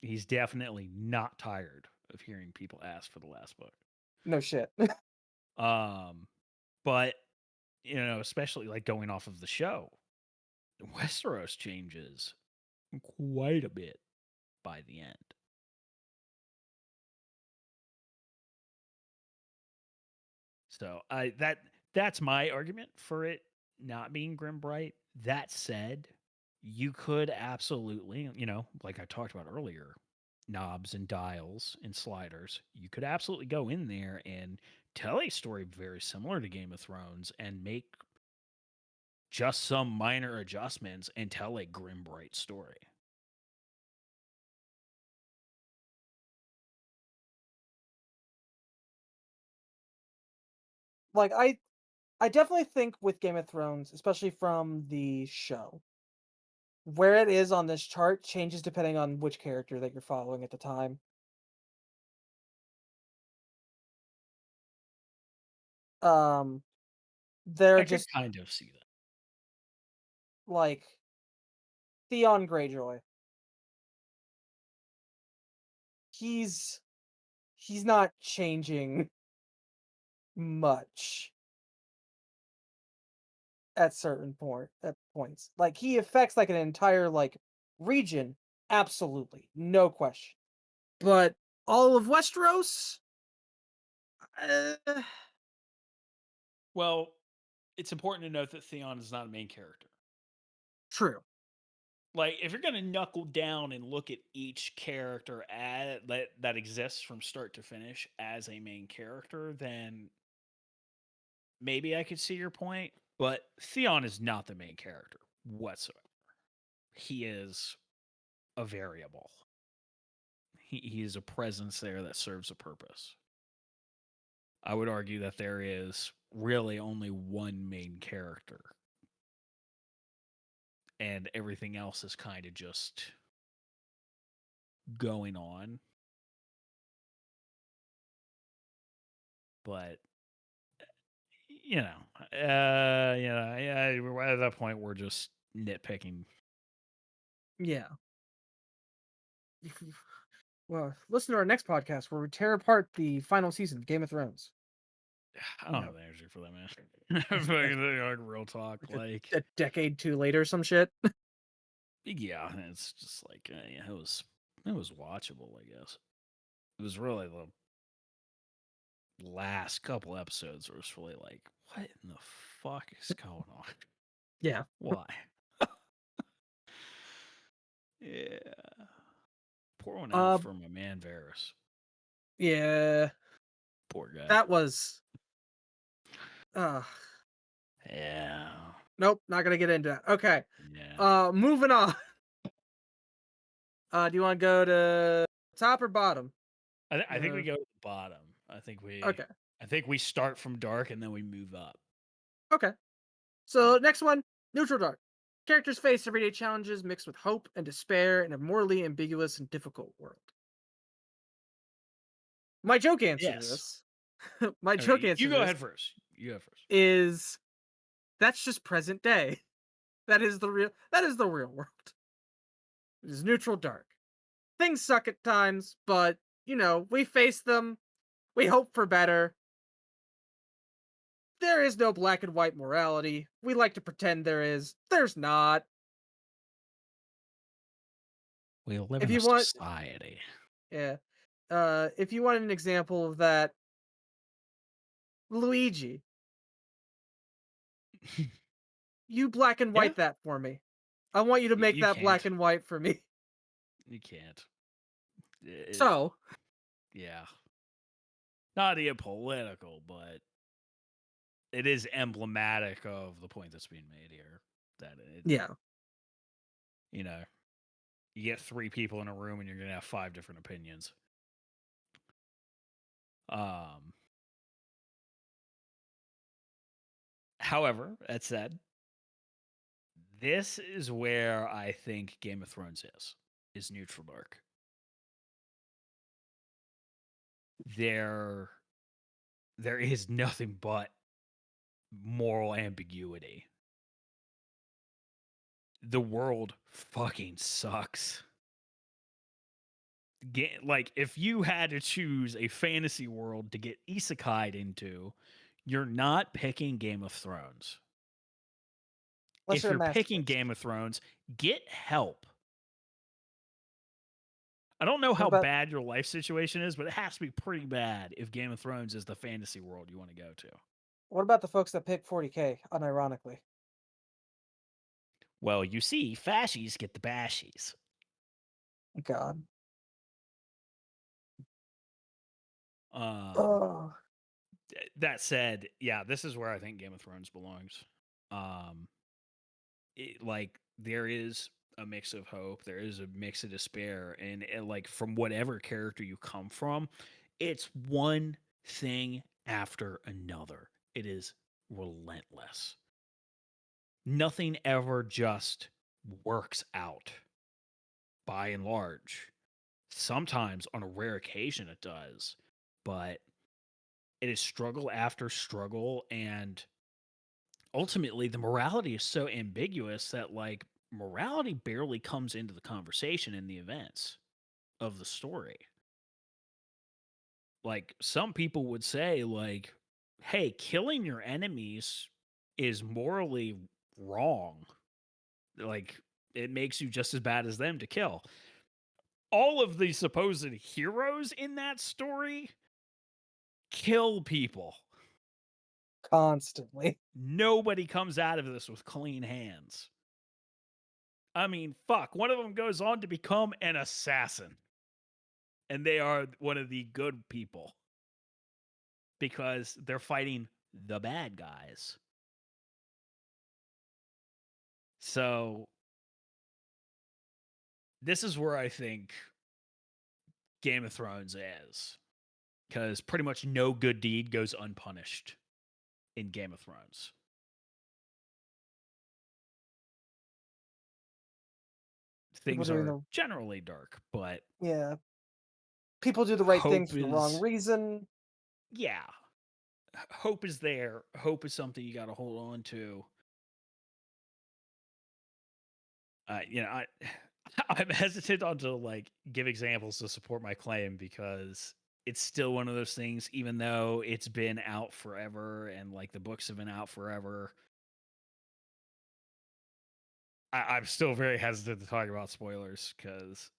he's definitely not tired of hearing people ask for the last book. no shit. Um, but especially like going off of the show, Westeros changes quite a bit by the end. So that's my argument for it not being Grim Bright. That said, you could absolutely, like I talked about earlier, knobs and dials and sliders. You could absolutely go in there and tell a story very similar to Game of Thrones and make just some minor adjustments and tell a Grim Bright story. Like I definitely think with Game of Thrones, especially from the show, where it is on this chart changes depending on which character that you're following at the time. Um, they're I could just kind of see that. like Theon Greyjoy. He's he's not changing much at points. Like he affects like an entire like region, absolutely, no question. But all of Westeros, uh, Well, it's important to note that Theon is not a main character. true. Like, if you're gonna knuckle down and look at each character that exists from start to finish as a main character, then maybe I could see your point. But Theon is not the main character whatsoever. He is a variable. He is a presence there that serves a purpose. I would argue that there is really only one main character, and everything else is kind of just going on. But yeah, at that point we're just nitpicking. Yeah. Well, listen to our next podcast where we tear apart the final season of Game of Thrones. I You don't know, have the energy for that, man. Like real talk, like like a decade too late or some shit. yeah, it's just like yeah, it was watchable. I guess it was really the last couple episodes where it's really like, what in the fuck is going on? Yeah. Why? Yeah, pour one out Uh, for my man Varys. yeah. Poor guy. That was. Uh, Yeah. Nope, not gonna get into that. Okay. Yeah. Moving on. Do you want to go to top or bottom? I think we Uh, go to the bottom. I think we okay. I think we start from dark and then we move up. Okay. Yeah. So next one, neutral dark. Characters face everyday challenges mixed with hope and despair in a morally ambiguous and difficult world. My joke answer to Yes. this, my joke Okay, answer you to go this ahead first. You go first. is that's just present day. That is the real world. It is neutral dark. Things suck at times, but we face them. We hope for better. There is no black and white morality. We like to pretend there is. There's not. We live If in a you want, society. yeah. If you want an example of that, Luigi, you black and Yeah, white that for me. I want you to make you that black can't. and white for me. You can't. It, So, yeah. Not to get political, but it is emblematic of the point that's being made here. That it, yeah. you know, you get three people in a room and you're gonna have five different opinions. Um, However, that said, this is where I think Game of Thrones is neutral dark. There there is nothing but moral ambiguity. The world fucking sucks. Like if you had to choose a fantasy world to get isekai'd into, you're not picking Game of Thrones. Unless If you're a you're picking masochist. Game of Thrones, get help. I don't know What how about bad your life situation is, but it has to be pretty bad if Game of Thrones is the fantasy world you want to go to. what about the folks that pick 40K unironically? Well, you see, fascies get the bashies. God. Um, Oh. that said, yeah, this is where I think Game of Thrones belongs. Um, like there is a mix of hope, there is a mix of despair, and like from whatever character you come from, it's one thing after another. It is relentless. Nothing ever just works out by and large. Sometimes on a rare occasion it does, but it is struggle after struggle, and ultimately the morality is so ambiguous that like morality barely comes into the conversation in the events of the story. Like some people would say like, hey, killing your enemies is morally wrong. Like it makes you just as bad as them to kill. All of the supposed heroes in that story kill people. Constantly. Nobody comes out of this with clean hands. I mean, fuck, one of them goes on to become an assassin. And they are one of the good people because they're fighting the bad guys. So, this is where I think Game of Thrones is because pretty much no good deed goes unpunished in Game of Thrones. People Things doing are the generally dark, but yeah. People do the right things hope for the wrong is, reason. yeah, hope is there. Hope is something you got to hold on to. I I'm hesitant on to like give examples to support my claim because it's still one of those things, even though it's been out forever and like the books have been out forever. I'm still very hesitant to talk about spoilers because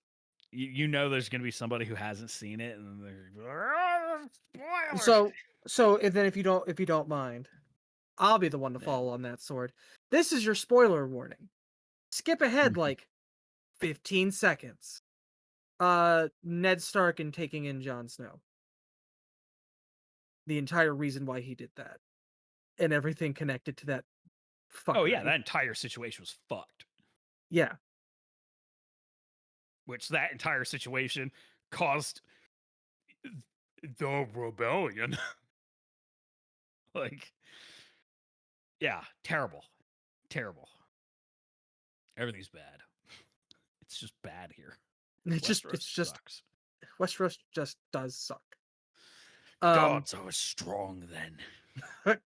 you know there's going to be somebody who hasn't seen it and they're "Ah, spoilers." So and then if you don't mind, I'll be the one to Yeah. fall on that sword. This is your spoiler warning. Skip ahead like 15 seconds. Ned Stark and taking in Jon Snow. The entire reason why he did that and everything connected to that Oh yeah, fuckery. that entire situation was fucked. Yeah. Which that entire situation caused the rebellion. Like, yeah, terrible, terrible. Everything's bad. It's just bad here. It's Westeros just sucks. Westeros just does suck. Um, Gods, I was strong then.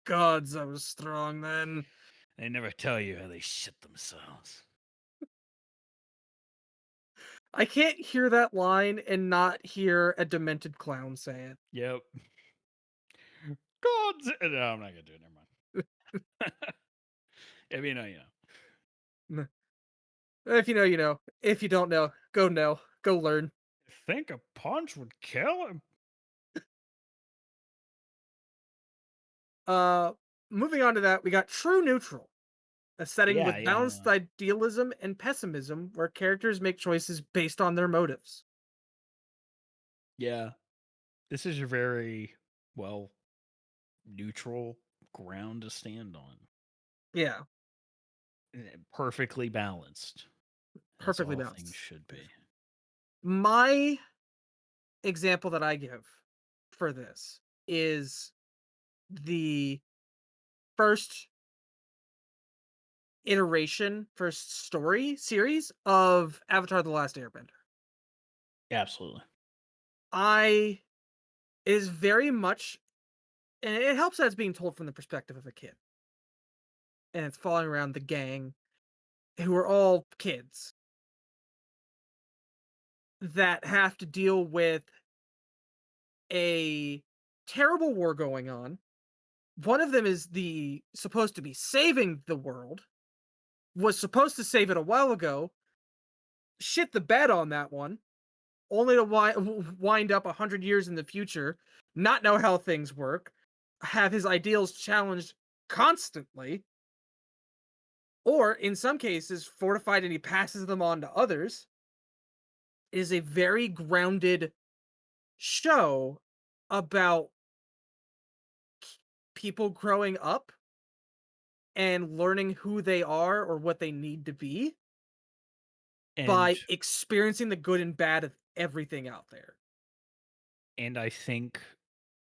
gods, I was strong then. They never tell you how they shit themselves. I can't hear that line and not hear a demented clown say it. Yep. Gods. No, I'm not gonna do it. Never mind. If you know, you know. N- If you know, you know. If you don't know. Go learn. Think a punch would kill him? Uh, moving on to that, we got True Neutral, a setting Yeah, with balanced yeah, idealism and pessimism where characters make choices based on their motives. yeah. This is your very well neutral ground to stand on. Yeah, Perfectly balanced, as perfectly all things balanced. should be. My example that I give for this is the first first story series of Avatar: The Last Airbender. Absolutely. I is very much, and it helps that it's being told from the perspective of a kid, and it's following around the gang who are all kids that have to deal with a terrible war going on. One of them is the supposed to be saving the world, was supposed to save it a while ago, shit the bed on that one, only to wind up 100 years in the future, not know how things work, have his ideals challenged constantly, or in some cases fortified and he passes them on to others. It is a very grounded show about people growing up and learning who they are or what they need to be And by experiencing the good and bad of everything out there. I think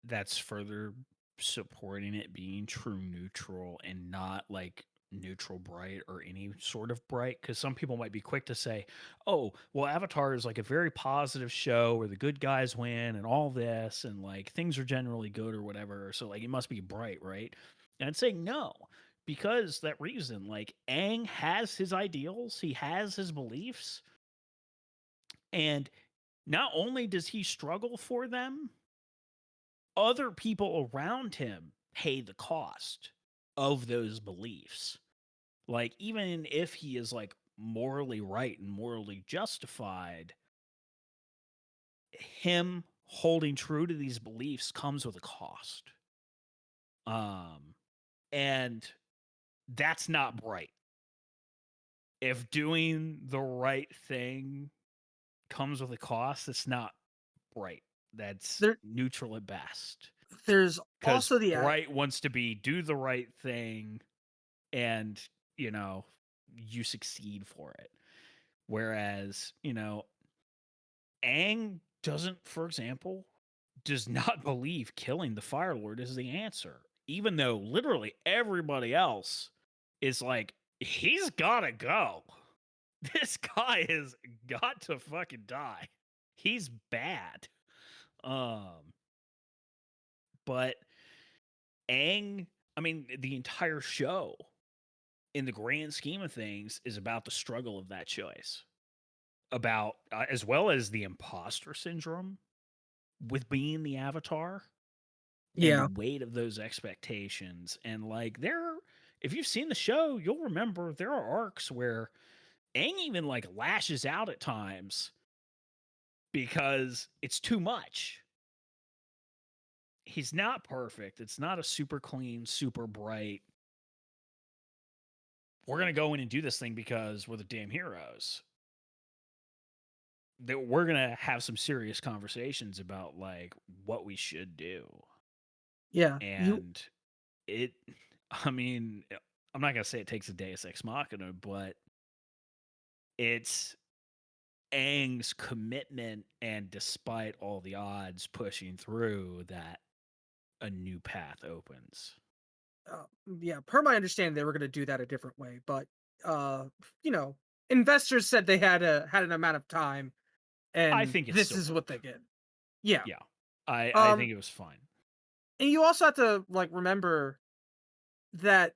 that's further supporting it being true neutral and not like neutral bright or any sort of bright, because some people might be quick to say, oh well, Avatar is like a very positive show where the good guys win and all this and like things are generally good or whatever, so like it must be bright, right? And I'd say no, because that reason, like Aang has his ideals, he has his beliefs, and not only does he struggle for them, other people around him pay the cost of those beliefs. Like, even if he is like morally right and morally justified, him holding true to these beliefs comes with a cost. Um, and that's not bright. If doing the right thing comes with a cost, it's not bright. That's There neutral at best. there's Because also the bright wants to be do the right thing and, you know, you succeed for it. Whereas, you know, Aang doesn't, for example, does not believe killing the Fire Lord is the answer, even though literally everybody else is like, he's gotta go. This guy has got to fucking die. He's bad. Um, but Aang, I mean, the entire show, in the grand scheme of things, is about the struggle of that choice, about as well as the imposter syndrome with being the Avatar and the yeah, weight of those expectations. And like, there, if you've seen the show, you'll remember there are arcs where Aang even like lashes out at times because it's too much. He's not perfect. It's not a super clean, super bright, we're going to go in and do this thing because we're the damn heroes. That we're going to have some serious conversations about like what we should do. yeah. You And it, I mean, I'm not gonna say it takes a Deus Ex Machina, but it's Aang's commitment, and despite all the odds pushing through, that a new path opens. Yeah, per my understanding, they were going to do that a different way, but uh, you know, investors said they had an amount of time, I and think it this still is what they worked. get. Yeah. Yeah. I Um, think it was fine. and you also have to like remember that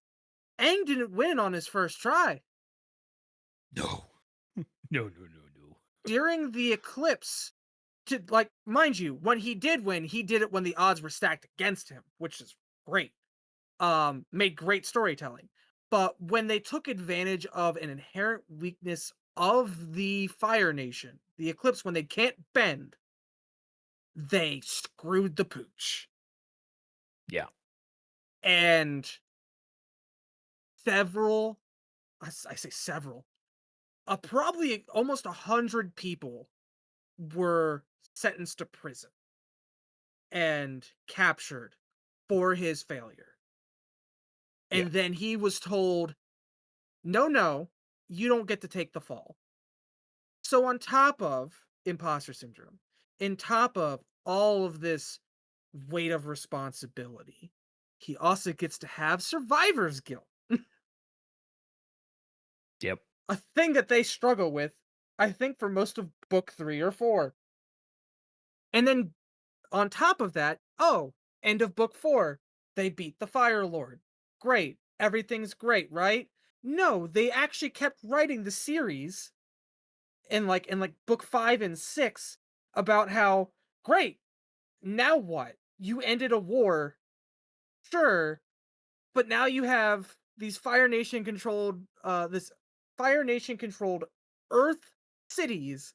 Aang didn't win on his first try. No. No, no, no, no. During the eclipse, to like mind you, when he did win, he did it when the odds were stacked against him, which is great. Made great storytelling. But when they took advantage of an inherent weakness of the Fire Nation, the Eclipse, when they can't bend, they screwed the pooch. Yeah. And several, I say several, probably almost 100 people were sentenced to prison and captured for his failure. Yeah. And then he was told, no, no, you don't get to take the fall. So on top of imposter syndrome, in top of all of this weight of responsibility, he also gets to have survivor's guilt, Yep. a thing that they struggle with, I think, for most of book 3 or 4. And then on top of that, oh, end of book 4, they beat the Fire Lord. Great. Everything's great, right? No, they actually kept writing the series in like book 5 and 6 about how great. Now what? You ended a war, sure, but now you have these this Fire Nation controlled Earth cities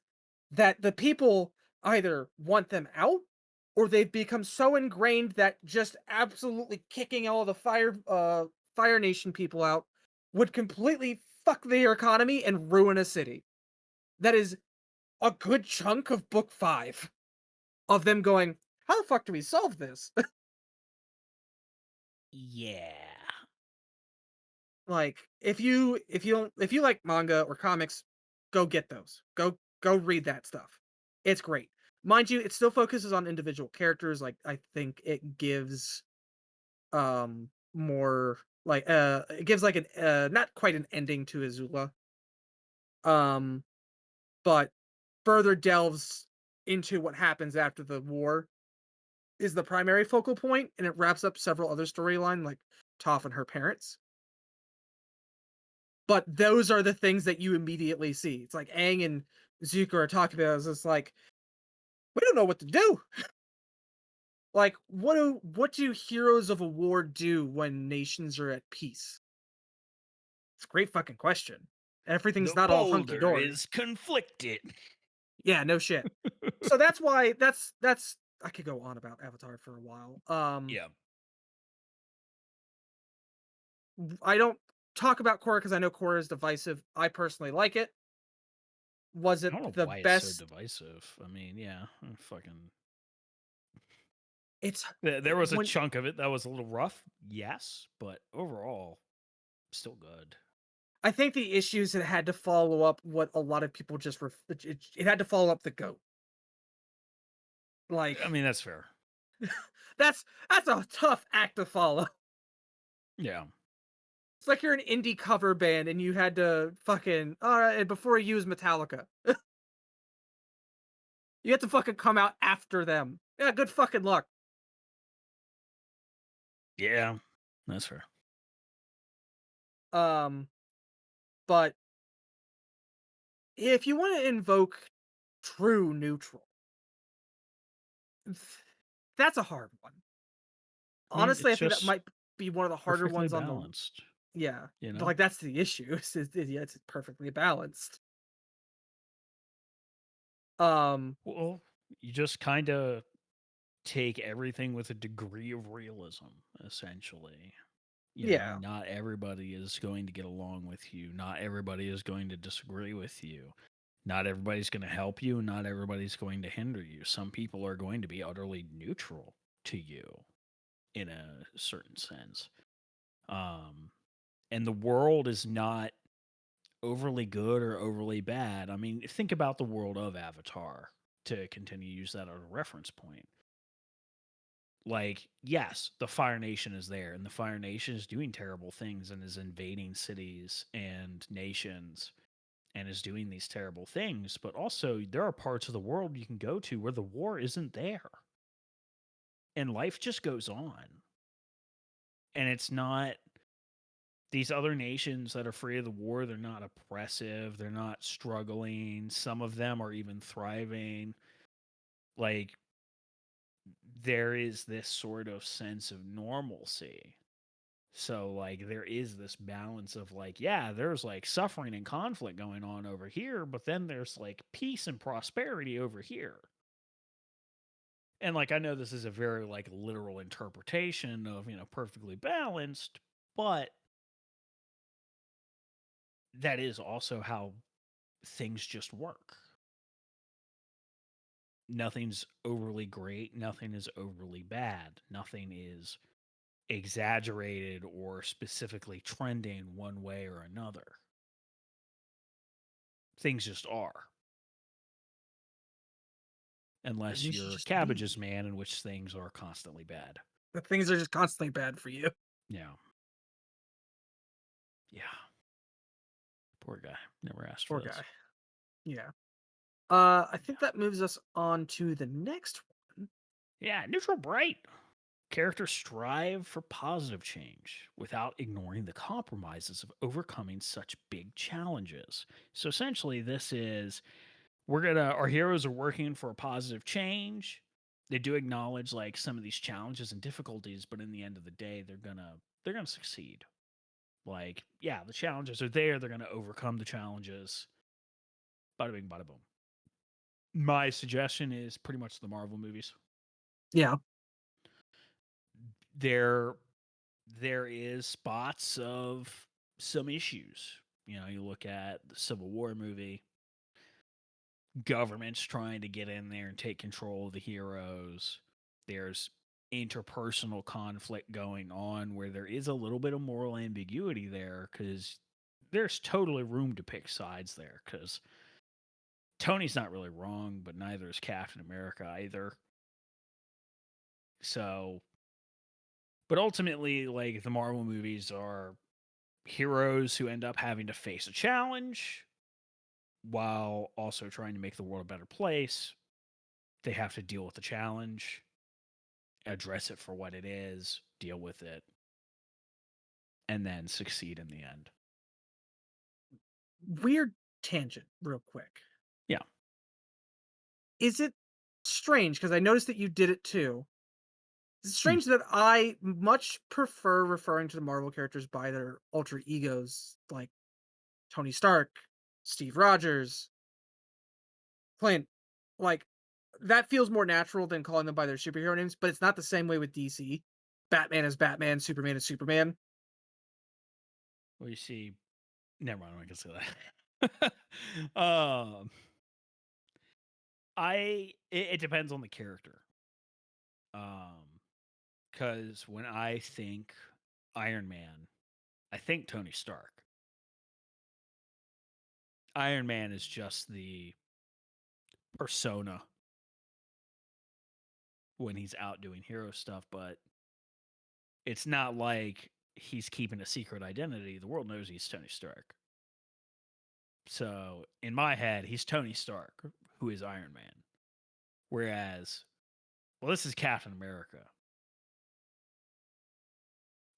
that the people either want them out or they've become so ingrained that just absolutely kicking all the Fire Nation people out would completely fuck their economy and ruin a city. That is a good chunk of book 5 of them going, how the fuck do we solve this? Yeah. Like, if you like manga or comics, go get those. Go read that stuff. It's great. Mind you, it still focuses on individual characters. Like, I think it gives more like it gives like an not quite an ending to Azula. Um, but further delves into what happens after the war is the primary focal point, and it wraps up several other storyline like Toph and her parents. But those are the things that you immediately see. It's like Aang and Zuko are talking about. It's just like we don't know what to do. Like what do heroes of a war do when nations are at peace? It's a great fucking question. Everything's The not all hunky boulder dory. is conflicted. Yeah, no shit. So that's why that's I could go on about Avatar for a while. Yeah. I don't talk about Korra because I know Korra is divisive. I personally like it. Was I it don't know the why it's so best? divisive. I mean, yeah, fucking. It's There was a when chunk of it that was a little rough, yes, but overall, still good. I think the issues it had to follow up what a lot of people just it had to follow up the goat. I Like mean, that's fair. that's a tough act to follow. Yeah. It's like you're an indie cover band and you had to fucking all right, and before you use Metallica, you have to fucking come out after them. Yeah, good fucking luck. Yeah. That's fair. Um, but if you want to invoke true neutral, that's a hard one. I mean, Honestly, it's I think that just might be one of the harder perfectly ones on the balanced, yeah. you know? Like that's the issue. Yeah, it's perfectly balanced. Um, Well, you just kind of take everything with a degree of realism, essentially. You know, yeah. not everybody is going to get along with you. Not everybody is going to disagree with you. Not everybody's going to help you. Not everybody's going to hinder you. Some people are going to be utterly neutral to you in a certain sense. Um, and the world is not overly good or overly bad. I mean, think about the world of Avatar to continue to use that as a reference point. Like, yes, the Fire Nation is there, and the Fire Nation is doing terrible things and is invading cities and nations and is doing these terrible things. But also, there are parts of the world you can go to where the war isn't there and life just goes on. And it's not these other nations that are free of the war, they're not oppressive, they're not struggling. Some of them are even thriving. Like, there is this sort of sense of normalcy. So, like, there is this balance of, like, yeah, there's like suffering and conflict going on over here, but then there's like peace and prosperity over here. And like, I know this is a very like literal interpretation of, perfectly balanced, but that is also how things just work. Nothing's overly great, nothing is overly bad, nothing is exaggerated or specifically trending one way or another. Things just are, unless Things you're just Cabbage's be. man, in which things are constantly bad. The things are just constantly bad for you. Yeah. Yeah. Poor guy. Never asked for Poor this. guy. Yeah. I think that moves us on to the next one. Yeah. Neutral bright. Characters strive for positive change without ignoring the compromises of overcoming such big challenges. So essentially, this is our heroes are working for a positive change. They do acknowledge like some of these challenges and difficulties, but in the end of the day, they're gonna succeed. Like, yeah, the challenges are there. They're gonna overcome the challenges. Bada bing, bada boom. My suggestion is pretty much the Marvel movies. Yeah. There there is spots of some issues. You look at the Civil War movie, government's trying to get in there and take control of the heroes. There's interpersonal conflict going on where there is a little bit of moral ambiguity there because there's totally room to pick sides there because Tony's not really wrong, but neither is Captain America either. So, but ultimately, like the Marvel movies are heroes who end up having to face a challenge while also trying to make the world a better place. They have to deal with the challenge, address it for what it is, deal with it, and then succeed in the end. Weird tangent, real quick. Yeah. Is it strange? Because I noticed that you did it too. It's Hmm. strange that I much prefer referring to the Marvel characters by their alter egos, like Tony Stark, Steve Rogers, Clint. Like, that feels more natural than calling them by their superhero names, but it's not the same way with DC. Batman is Batman, Superman is Superman. Well, you see, never mind. I can say that. um, it depends on the character. Um, because when I think Iron Man, I think Tony Stark. Iron Man is just the persona when he's out doing hero stuff, but it's not like he's keeping a secret identity. The world knows he's Tony Stark. So in my head, he's Tony Stark, who is Iron Man. Whereas, well, this is Captain America.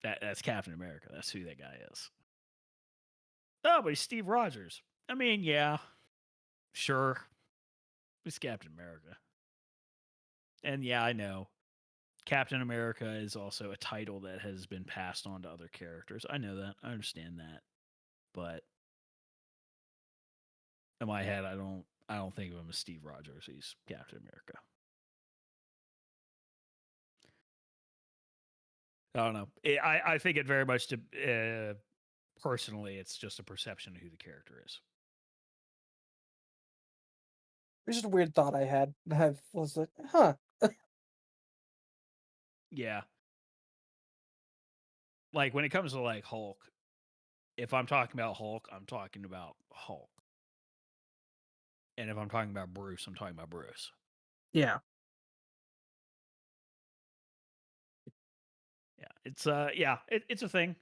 That's Captain America. That's who that guy is. Oh, but he's Steve Rogers. I mean, yeah, sure, he's Captain America. And yeah, I know Captain America is also a title that has been passed on to other characters. I know that. I understand that. But in my head, I don't think of him as Steve Rogers. He's Captain America. I don't know. I think it very much personally, it's just a perception of who the character is. It's just a weird thought I had. I was like, huh. Yeah, like when it comes to like Hulk. if I'm talking about Hulk, I'm talking about Hulk. And if I'm talking about Bruce, I'm talking about Bruce. Yeah. Yeah, it's a thing.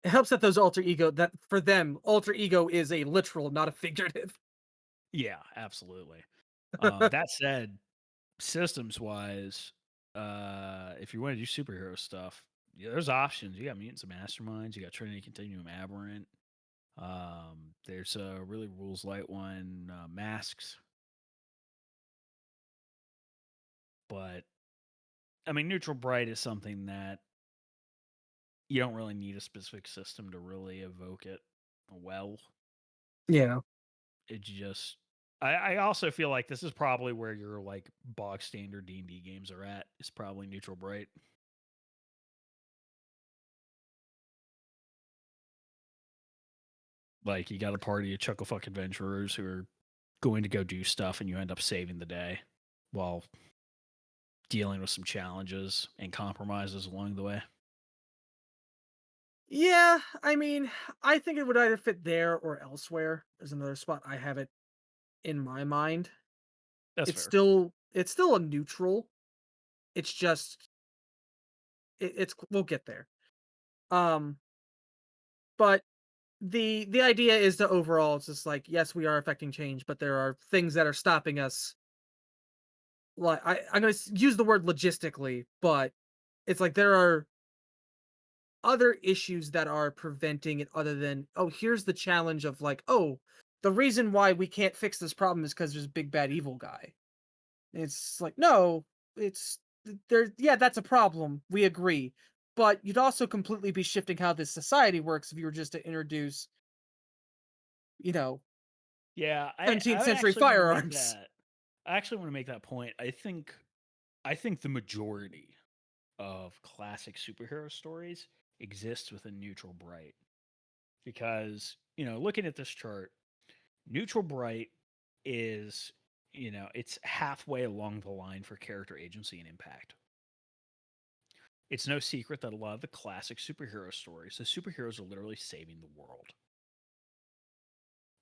It helps that those alter ego that for them, alter ego is a literal, not a figurative. Yeah, absolutely. That said, systems wise, if you want to do superhero stuff, yeah, there's options. You got Mutants and Masterminds, you got Trinity Continuum Aberrant. There's a really rules light one, Masks, but I mean, Neutral Bright is something that you don't really need a specific system to really evoke it well. Yeah. It's just I also feel like this is probably where your like bog standard D&D games are at. It's probably Neutral Bright. Like you got a party of chuckle fuck adventurers who are going to go do stuff and you end up saving the day while dealing with some challenges and compromises along the way. Yeah, I mean, I think it would either fit there or elsewhere. There's another spot I have it in my mind. That's It's fair. still it's still a neutral. It's just it's we'll get there. Um, but the idea is to overall it's just like yes, we are affecting change, but there are things that are stopping us. Like I'm going to use the word logistically, but it's like there are other issues that are preventing it other than, "Oh, here's the challenge of like, oh, the reason why we can't fix this problem is because there's a big bad evil guy." It's like, "No, it's there yeah, that's a problem. We agree." But you'd also completely be shifting how this society works if you were just to introduce, you know, Yeah, 17th I century actually want to make firearms. that I actually want to make that point. I think the majority of classic superhero stories exists within Neutral Bright because, looking at this chart, Neutral Bright is, it's halfway along the line for character agency and impact. It's no secret that a lot of the classic superhero stories, the superheroes are literally saving the world.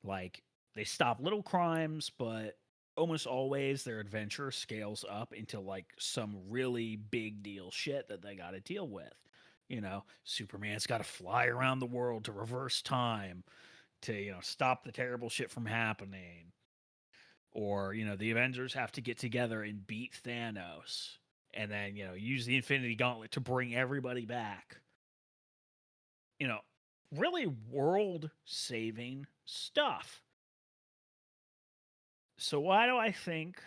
Like, they stop little crimes, but almost always their adventure scales up into like some really big deal shit that they got to deal with. Superman's got to fly around the world to reverse time to, stop the terrible shit from happening. Or, the Avengers have to get together and beat Thanos and then, use the Infinity Gauntlet to bring everybody back. You know, really world saving stuff. So why do I think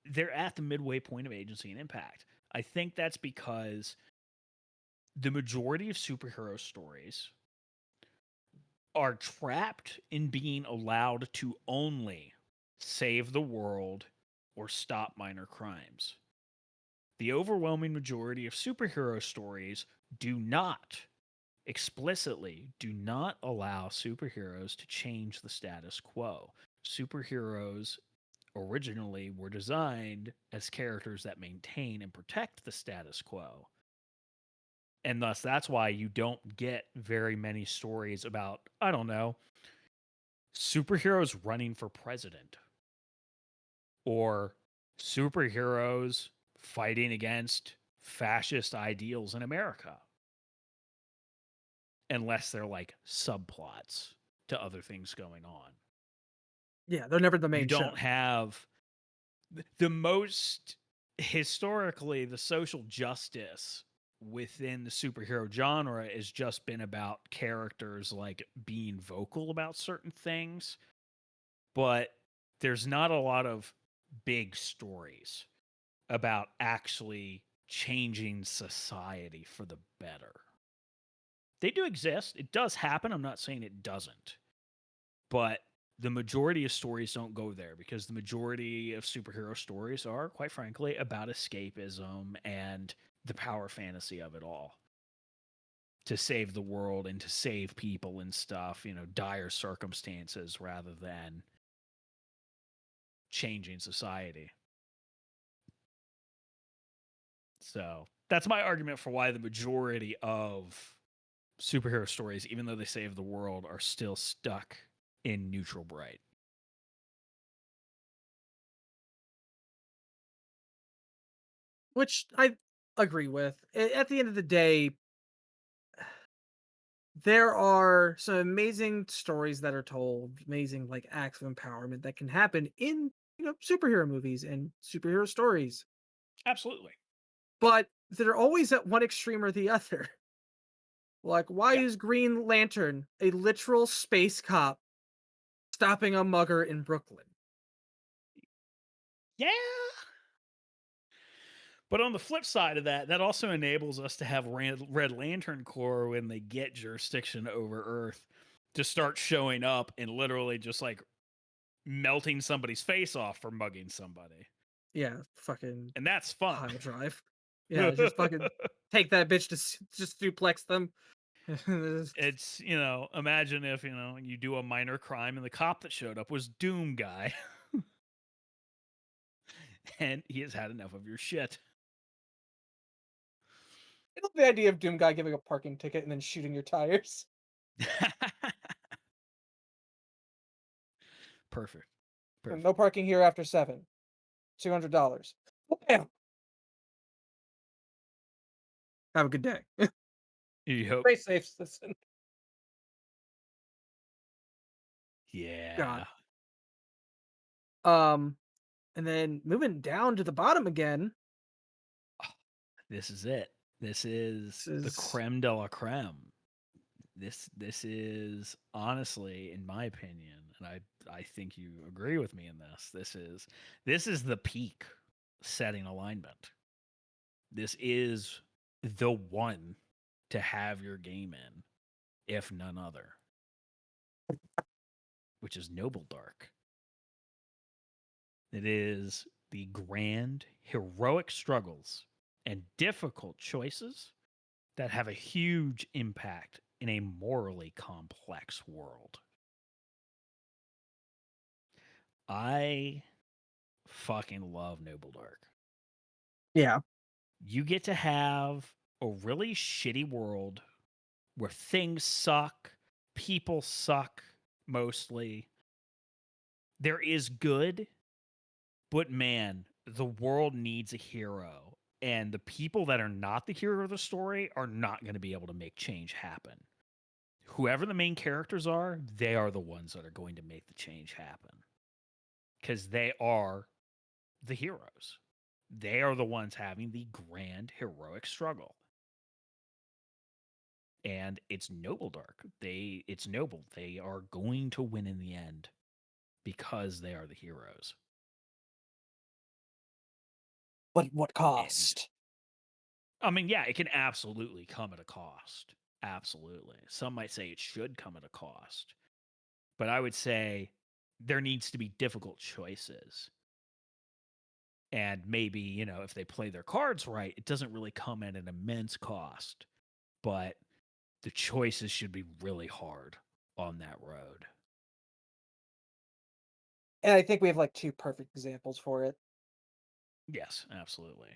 they're at the midway point of agency and impact? I think that's because the majority of superhero stories are trapped in being allowed to only save the world or stop minor crimes. The overwhelming majority of superhero stories explicitly do not allow superheroes to change the status quo. Superheroes originally were designed as characters that maintain and protect the status quo. And thus, that's why you don't get very many stories about, I don't know, superheroes running for president or superheroes fighting against fascist ideals in America, unless they're like subplots to other things going on. Yeah, they're never the You main don't show. have the most historically, the social justice within the superhero genre has just been about characters like being vocal about certain things, but there's not a lot of big stories about actually changing society for the better. They do exist. It does happen. I'm not saying it doesn't. But the majority of stories don't go there because the majority of superhero stories are, quite frankly, about escapism and the power fantasy of it all. To save the world and to save people and stuff, dire circumstances rather than changing society. So that's my argument for why the majority of superhero stories, even though they save the world, are still stuck in neutral bright. which I agree with. At the end of the day, there are some amazing stories that are told, amazing like acts of empowerment that can happen in superhero movies and superhero stories, Absolutely. but they're always at one extreme or the other. Like, why Yeah. is Green Lantern a literal space cop stopping a mugger in Brooklyn? Yeah. But on the flip side of that, that also enables us to have Red Lantern Corps when they get jurisdiction over Earth to start showing up and literally just like melting somebody's face off for mugging somebody. Yeah, fucking And that's fun. pile drive. Yeah, just fucking take that bitch to just suplex them. It's, imagine if, you do a minor crime and the cop that showed up was Doom Guy and he has had enough of your shit. I love the idea of Doom Guy giving a parking ticket and then shooting your tires. Perfect. No Perfect. parking here after 7. $200. Bam! Have a good day. You hope. Stay safe, citizen. God. Yeah. Um, and then moving down to the bottom again. This is it. This is This the is creme de la creme. This is honestly, in my opinion, and I think you agree with me in this. This is the peak setting alignment. This is the one to have your game in, if none other, which is Noble Dark. It is the grand heroic struggles and difficult choices that have a huge impact in a morally complex world. I fucking love Noble Dark. yeah. You get to have a really shitty world where things suck, people suck mostly. There is good, but man, the world needs a hero. And the people that are not the hero of the story are not going to be able to make change happen. Whoever the main characters are, they are the ones that are going to make the change happen because they are the heroes. They are the ones having the grand heroic struggle. And it's noble dark. It's noble. They are going to win in the end because they are the heroes. But at what And cost? I mean, yeah, it can absolutely come at a cost. Absolutely. Some might say it should come at a cost. But I would say there needs to be difficult choices. And maybe, if they play their cards right, it doesn't really come at an immense cost. But the choices should be really hard on that road. And I think we have like two perfect examples for it. Yes, absolutely.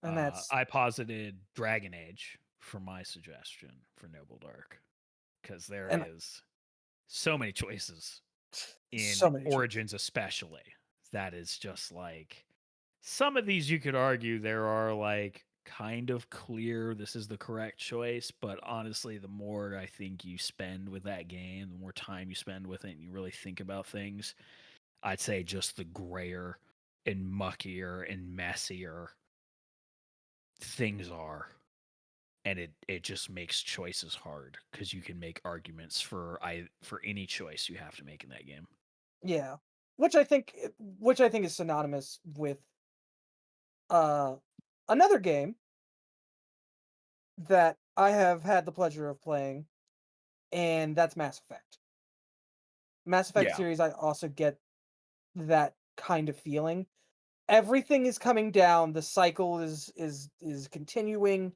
And that's I posited Dragon Age for my suggestion for Noble Dark because there and is so many choices in so many choices. Origins, especially. That is just like some of these you could argue there are like kind of clear this is the correct choice, but honestly, the more I think you spend with that game, the more time you spend with it and you really think about things, I'd say just the grayer and muckier and messier things are. And it just makes choices hard because you can make arguments for any choice you have to make in that game. Yeah. Which I think is synonymous with uh another game that I have had the pleasure of playing, and that's Mass Effect. Mass Effect Yeah. series, I also get that kind of feeling. Everything is coming down, the cycle is continuing,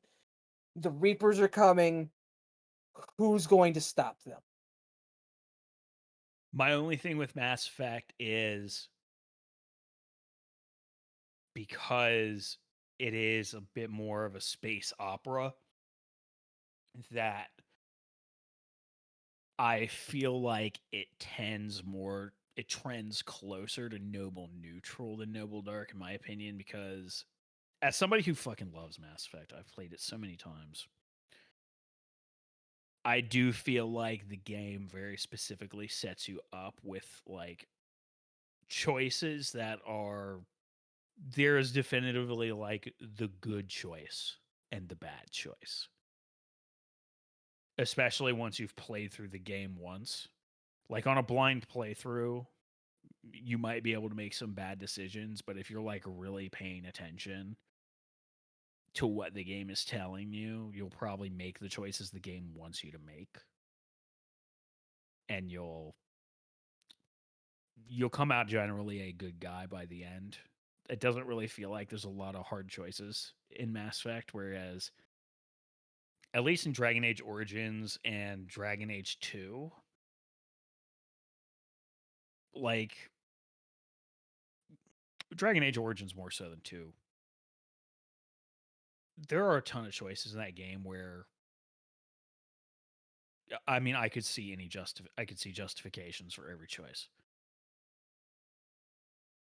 the Reapers are coming, who's going to stop them? My only thing with Mass Effect is because it is a bit more of a space opera that I feel like it trends closer to noble neutral than noble dark in my opinion because as somebody who fucking loves Mass Effect, I've played it so many times. I do feel like the game very specifically sets you up with like choices that are there is definitively like the good choice and the bad choice. Especially once you've played through the game once. Like on a blind playthrough, you might be able to make some bad decisions, but if you're like really paying attention to what the game is telling you, you'll probably make the choices the game wants you to make and you'll come out generally a good guy by the end. It doesn't really feel like there's a lot of hard choices in Mass Effect whereas at least in Dragon Age Origins and Dragon Age 2, like Dragon Age Origins more so than 2. There are a ton of choices in that game where I mean, I could see justifications for every choice.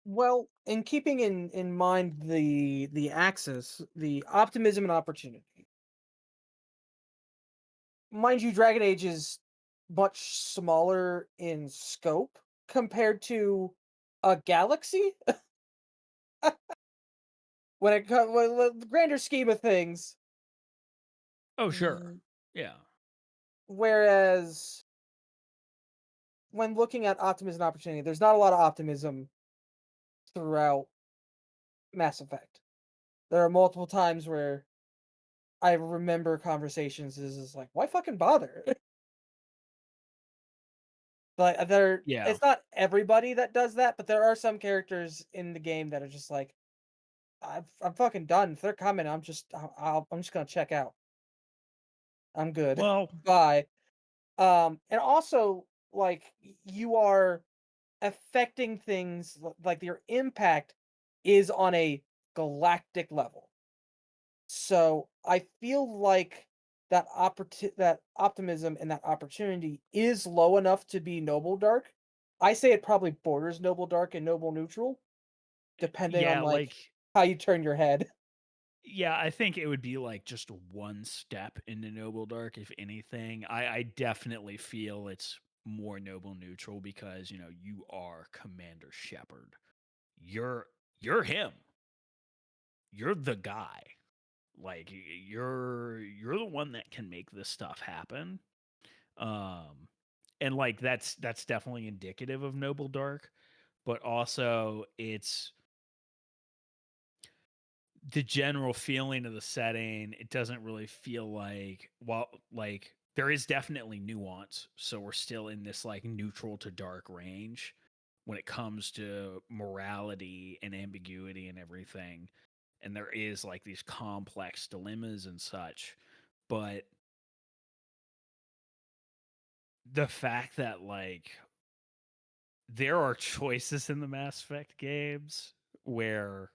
Well, in keeping in mind the axis, the optimism and opportunity. Mind you, Dragon Age is much smaller in scope compared to a galaxy when the grander scheme of things. Oh, sure. w- Yeah. Whereas when looking at optimism and opportunity, there's not a lot of optimism throughout Mass Effect. There are multiple times where I remember conversations is like, why fucking bother? Like there, Yeah. it's not everybody that does that, but there are some characters in the game that are just like, I'm fucking done. If they're coming, I'm just gonna check out. I'm good. Well, Bye. And also like you are affecting things like your impact is on a galactic level. So I feel like that optimism and that opportunity is low enough to be noble dark. I say it probably borders noble dark and noble neutral, depending on yeah, like how you turn your head. yeah, I think it would be like just one step into Noble Dark, if anything. I definitely feel it's more noble neutral because, you know, you are Commander Shepard. You're you're him. You're the guy. Like you're the one that can make this stuff happen. Um and like that's definitely indicative of Noble Dark, but also it's the general feeling of the setting. It doesn't really feel like well like there is definitely nuance, so we're still in this like neutral to dark range when it comes to morality and ambiguity and everything. And there is like these complex dilemmas and such, but the fact that like there are choices in the Mass Effect games where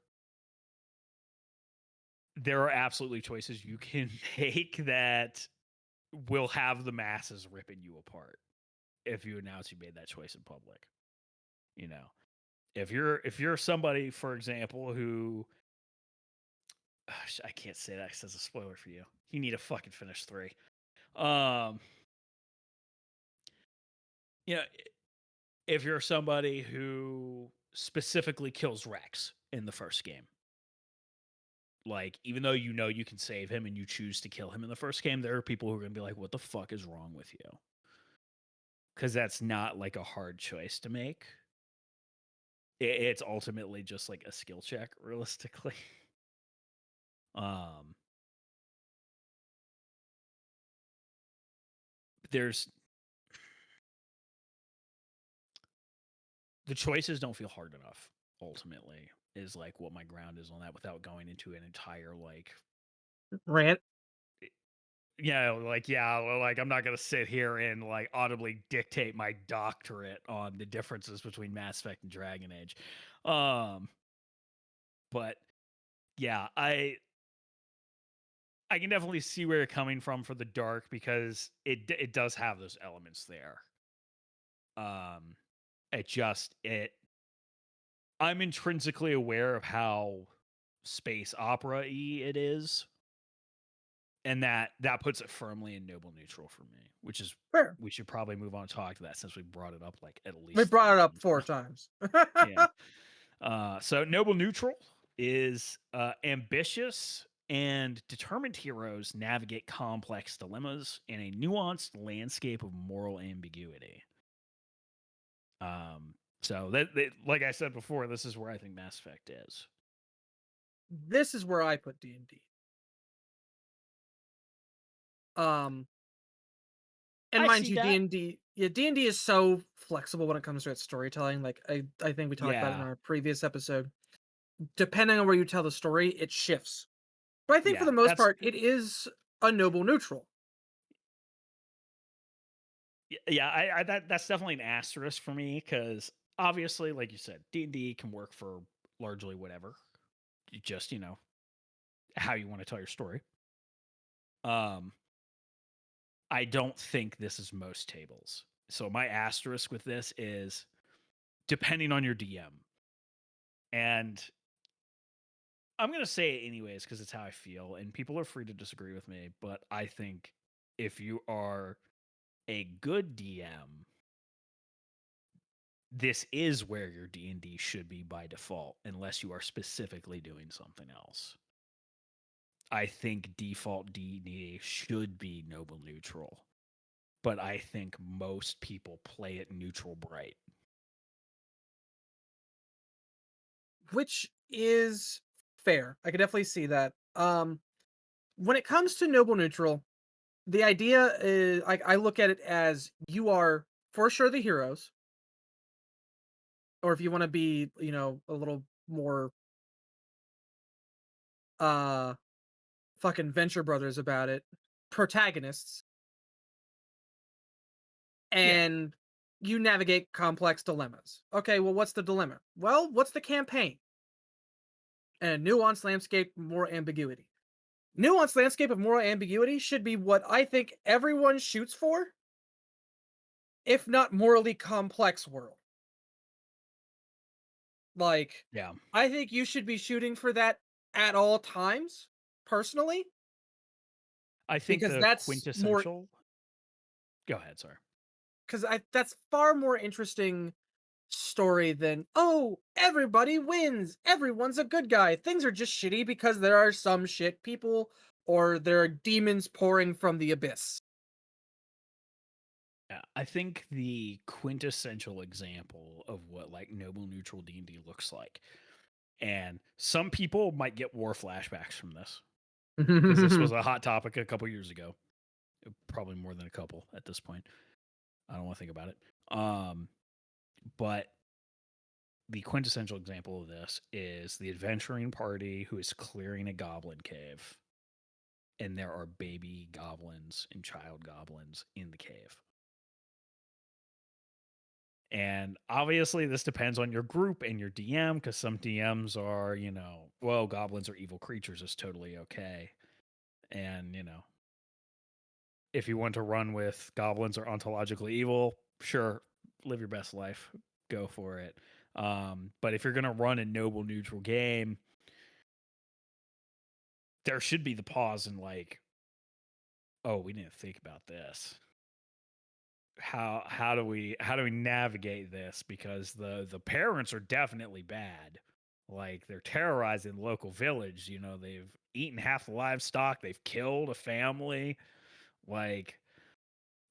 there are absolutely choices you can make that will have the masses ripping you apart if you announce you made that choice in public. You know, if you're somebody, for example, who I can't say that 'cause that's a spoiler for you. You need to fucking finish 3. Um, you know, if you're somebody who specifically kills Rex in the first game, like even though you know you can save him and you choose to kill him in the first game, there are people who are gonna be like, "What the fuck is wrong with you?" Because that's not like a hard choice to make. It's ultimately just like a skill check, realistically. Um, there's the choices don't feel hard enough. Ultimately, is like what my ground is on that without going into an entire like Rant. yeah, like yeah, well, like I'm not gonna sit here and like audibly dictate my doctorate on the differences between Mass Effect and Dragon Age. Um, but yeah, I can definitely see where you're coming from for the dark because it does have those elements there. Um, it just it I'm intrinsically aware of how space opera-y it is, and that puts it firmly in noble neutral for me, which is Fair. we should probably move on to talk to that since we brought it up like at We least three brought it up times 4 now. times. Yeah. So noble neutral is ambitious and determined heroes navigate complex dilemmas in a nuanced landscape of moral ambiguity. So like I said before, this is where I think Mass Effect is. This is where I put D&D. Um, and I mind see you, that. D&D yeah, D&D is so flexible when it comes to its storytelling, like, I think we talked about it in Yeah, our previous episode. Depending on where you tell the story, it shifts. But I think for yeah. the most That's part, it is a noble neutral. yeah. That's definitely an asterisk for me because obviously, like you said, D&D can work for largely whatever. Just how you want to tell your story. Um, I don't think this is most tables. So my asterisk with this is depending on your DM. And I'm going to say it anyways because it's how I feel. And people are free to disagree with me. But I think if you are a good DM, this is where your D&D should be by default, unless you are specifically doing something else. I think default D&D should be noble neutral, but I think most people play it neutral bright. Which is fair. I can definitely see that. When it comes to noble neutral, the idea is I look at it as you are for sure the heroes, or if you want to be, a little more uh fucking Venture Brothers about it, protagonists, Yeah, and you navigate complex dilemmas. Okay, well, what's the dilemma? Well, what's the campaign? And a nuanced landscape, more ambiguity. Nuanced landscape of moral ambiguity should be what I think everyone shoots for, if not morally complex world. Like, yeah. I think you should be shooting for that at all times, personally, I think because the that's more quintessential. Go ahead, sorry. because I that's far more interesting story than oh everybody wins, everyone's a good guy. Things are just shitty because there are some shit people or there are demons pouring from the abyss. Yeah, I think the quintessential example of what like noble neutral D&D looks like. And some people might get war flashbacks from this because this was a hot topic a couple years ago. Probably more than a couple at this point. I don't want to think about it. But the quintessential example of this is the adventuring party who is clearing a goblin cave, and there are baby goblins and child goblins in the cave. And obviously, this depends on your group and your DM because some DMs are, well, goblins are evil creatures is totally okay. And, if you want to run with goblins are ontologically evil, sure, live your best life, go for it. But if you're going to run a noble neutral game, there should be the pause and like, oh, we didn't think about this. How do we navigate this because the parents are definitely bad, like they're terrorizing the local village, they've eaten half the livestock, they've killed a family, like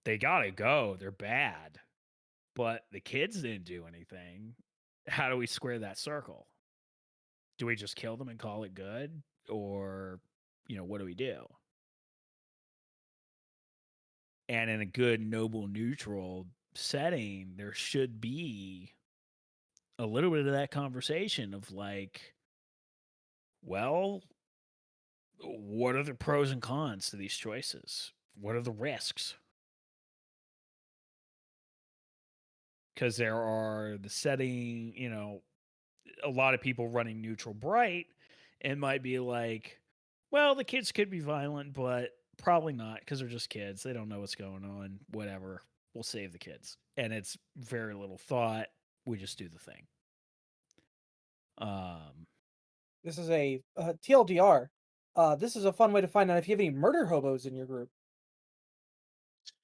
they gotta go, they're bad, but the kids didn't do anything. How do we square that circle? Do we just kill them and call it good, or what do we do? And in a good noble neutral setting there should be a little bit of that conversation of like, well, what are the pros and cons to these choices? What are the risks? Because there are the setting, a lot of people running neutral bright and might be like, Well, the kids could be violent, but probably not because they're just kids. They don't know what's going on. Whatever. We'll save the kids. And it's very little thought. We just do the thing. Um, This is a TLDR. This is a fun way to find out if you have any murder hobos in your group.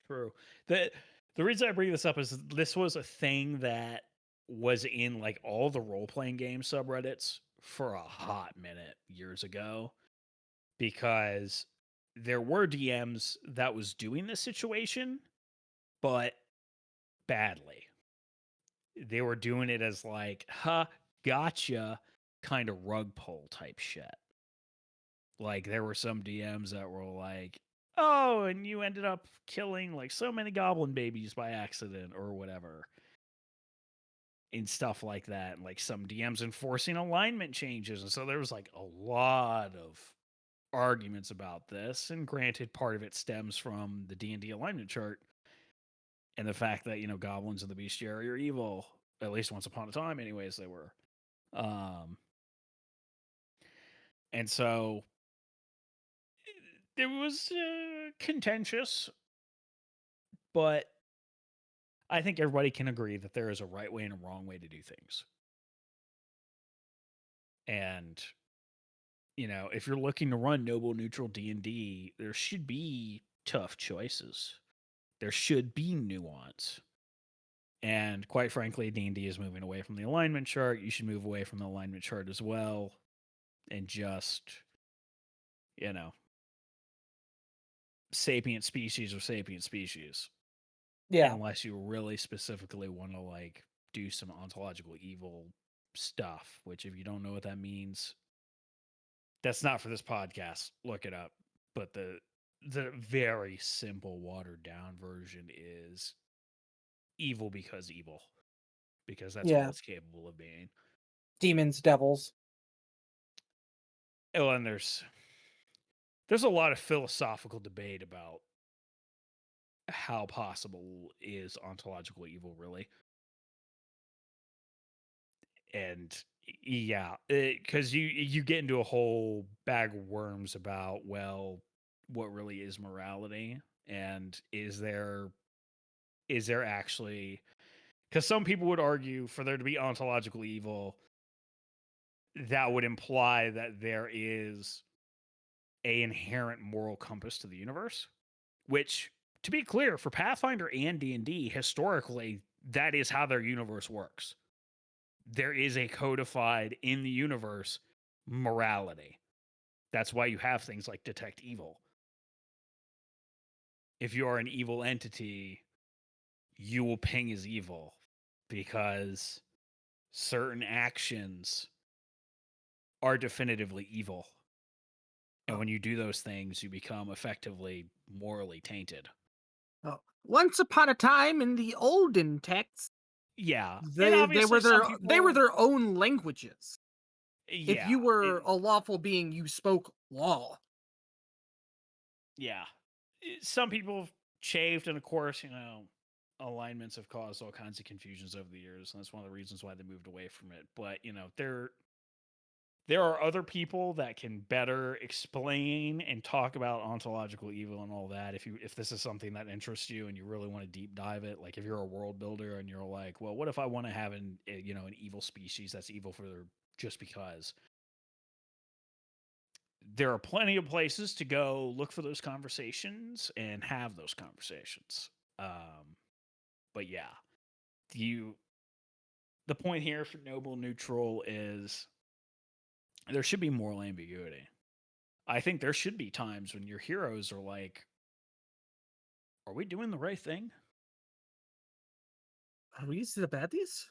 True. The the reason I bring this up is this was a thing that was in like all the role playing game subreddits for a hot minute years ago because there were DMs that was doing this situation, but badly. They were doing it as like, "Huh, gotcha," kind of rug pull type shit. Like there were some DMs that were like, "Oh, and you ended up killing like so many goblin babies by accident or whatever." And stuff like that. And like some DMs enforcing alignment changes. And so there was like a lot of arguments about this. And granted, part of it stems from the D&D alignment chart and the fact that, goblins in the bestiary are evil. At least once upon a time, anyways, they were. Um, and so it was contentious, but I think everybody can agree that there is a right way and a wrong way to do things. And if you're looking to run noble neutral D&D, there should be tough choices. There should be nuance. And quite frankly, D&D is moving away from the alignment chart. You should move away from the alignment chart as well and just, you know, sapient species or sapient species. Yeah, Unless you really specifically want to like do some ontological evil stuff, which if you don't know what that means, that's not for this podcast. Look it up. But the very simple watered down version is evil, because that's all yeah. it's capable of being. Demons, devils. Oh, and there's a lot of philosophical debate about how possible is ontological evil really. And yeah, because you get into a whole bag of worms about, well, what really is morality, and is there actually, because some people would argue for there to be ontological evil, that would imply that there is a inherent moral compass to the universe, which, to be clear, for Pathfinder and D&D, historically, that is how their universe works. There is a codified in the universe morality. That's why you have things like detect evil. If you are an evil entity, you will ping as evil because certain actions are definitively evil. And Oh, when you do those things, you become effectively morally tainted. oh. Once upon a time in the olden texts, Yeah. And they obviously were some they were people, their own languages. If you yeah. were a lawful being, you spoke law. Yeah. Some people have chafed, and of course, alignments have caused all kinds of confusions over the years, and that's one of the reasons why they moved away from it. But there are other people that can better explain and talk about ontological evil and all that. If this is something that interests you and you really want to deep dive it, like if you're a world builder and you're like, well, what if I want to have an evil species that's evil for their just because? There are plenty of places to go look for those conversations and have those conversations. Um, but yeah, you the point here for noble neutral is there should be moral ambiguity. I think there should be times when your heroes are like, "Are we doing the right thing?" Are we the baddies?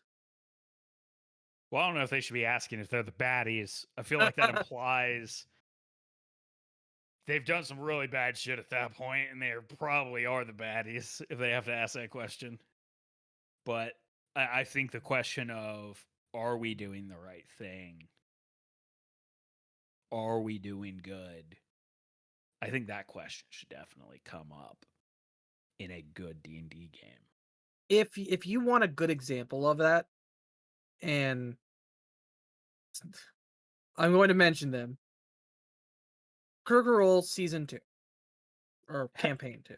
Well, I don't know if they should be asking if they're the baddies. I feel like that implies they've done some really bad shit at that point, and they probably are the baddies if they have to ask that question. But I think the question of, are we doing the right thing? Are we doing good? I think that question should definitely come up in a good D&D game. If you want a good example of that, and I'm going to mention them, Critical Role Season 2 or Campaign 2.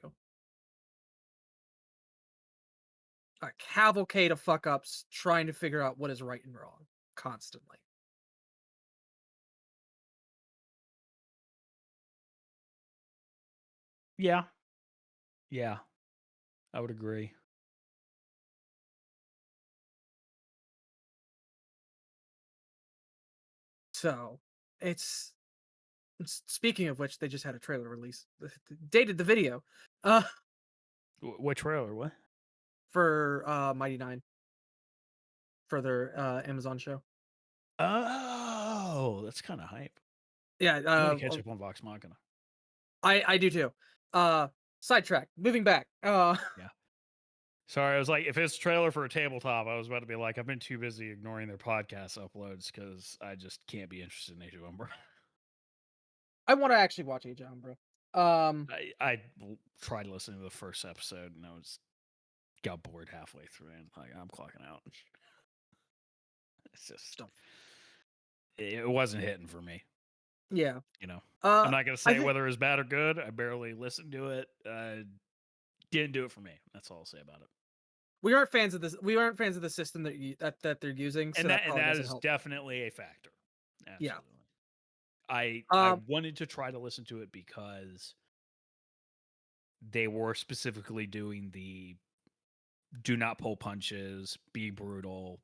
A cavalcade of fuck ups trying to figure out what is right and wrong constantly. Yeah, yeah, I would agree. So it's speaking of which, they just had a trailer release. Dated the video uh What trailer? What? for Mighty Nine for their Amazon show. Oh, that's kind of hype. Yeah, I need to catch up on Vox Machina. I do too. Sidetrack. Moving back. Yeah. Sorry, I was like, if it's a trailer for a tabletop, I was about to be like, I've been too busy ignoring their podcast uploads because I just can't be interested in Age of Umbra. I want to actually watch Age of Umbra. I tried listening to the first episode and I was got bored halfway through and like I'm clocking out. It's just Stuff. it wasn't hitting for me. Yeah. You know, I'm Uh, not gonna I say think whether it's bad or good. I barely listened to it. Didn't do it for me. That's all I'll say about it. we aren't fans of this. We aren't fans of the system that they're using, so that And probably that doesn't is help. definitely a factor. Yeah. Absolutely. I Um. wanted to try to listen to it because they were specifically doing the do not pull punches, be brutal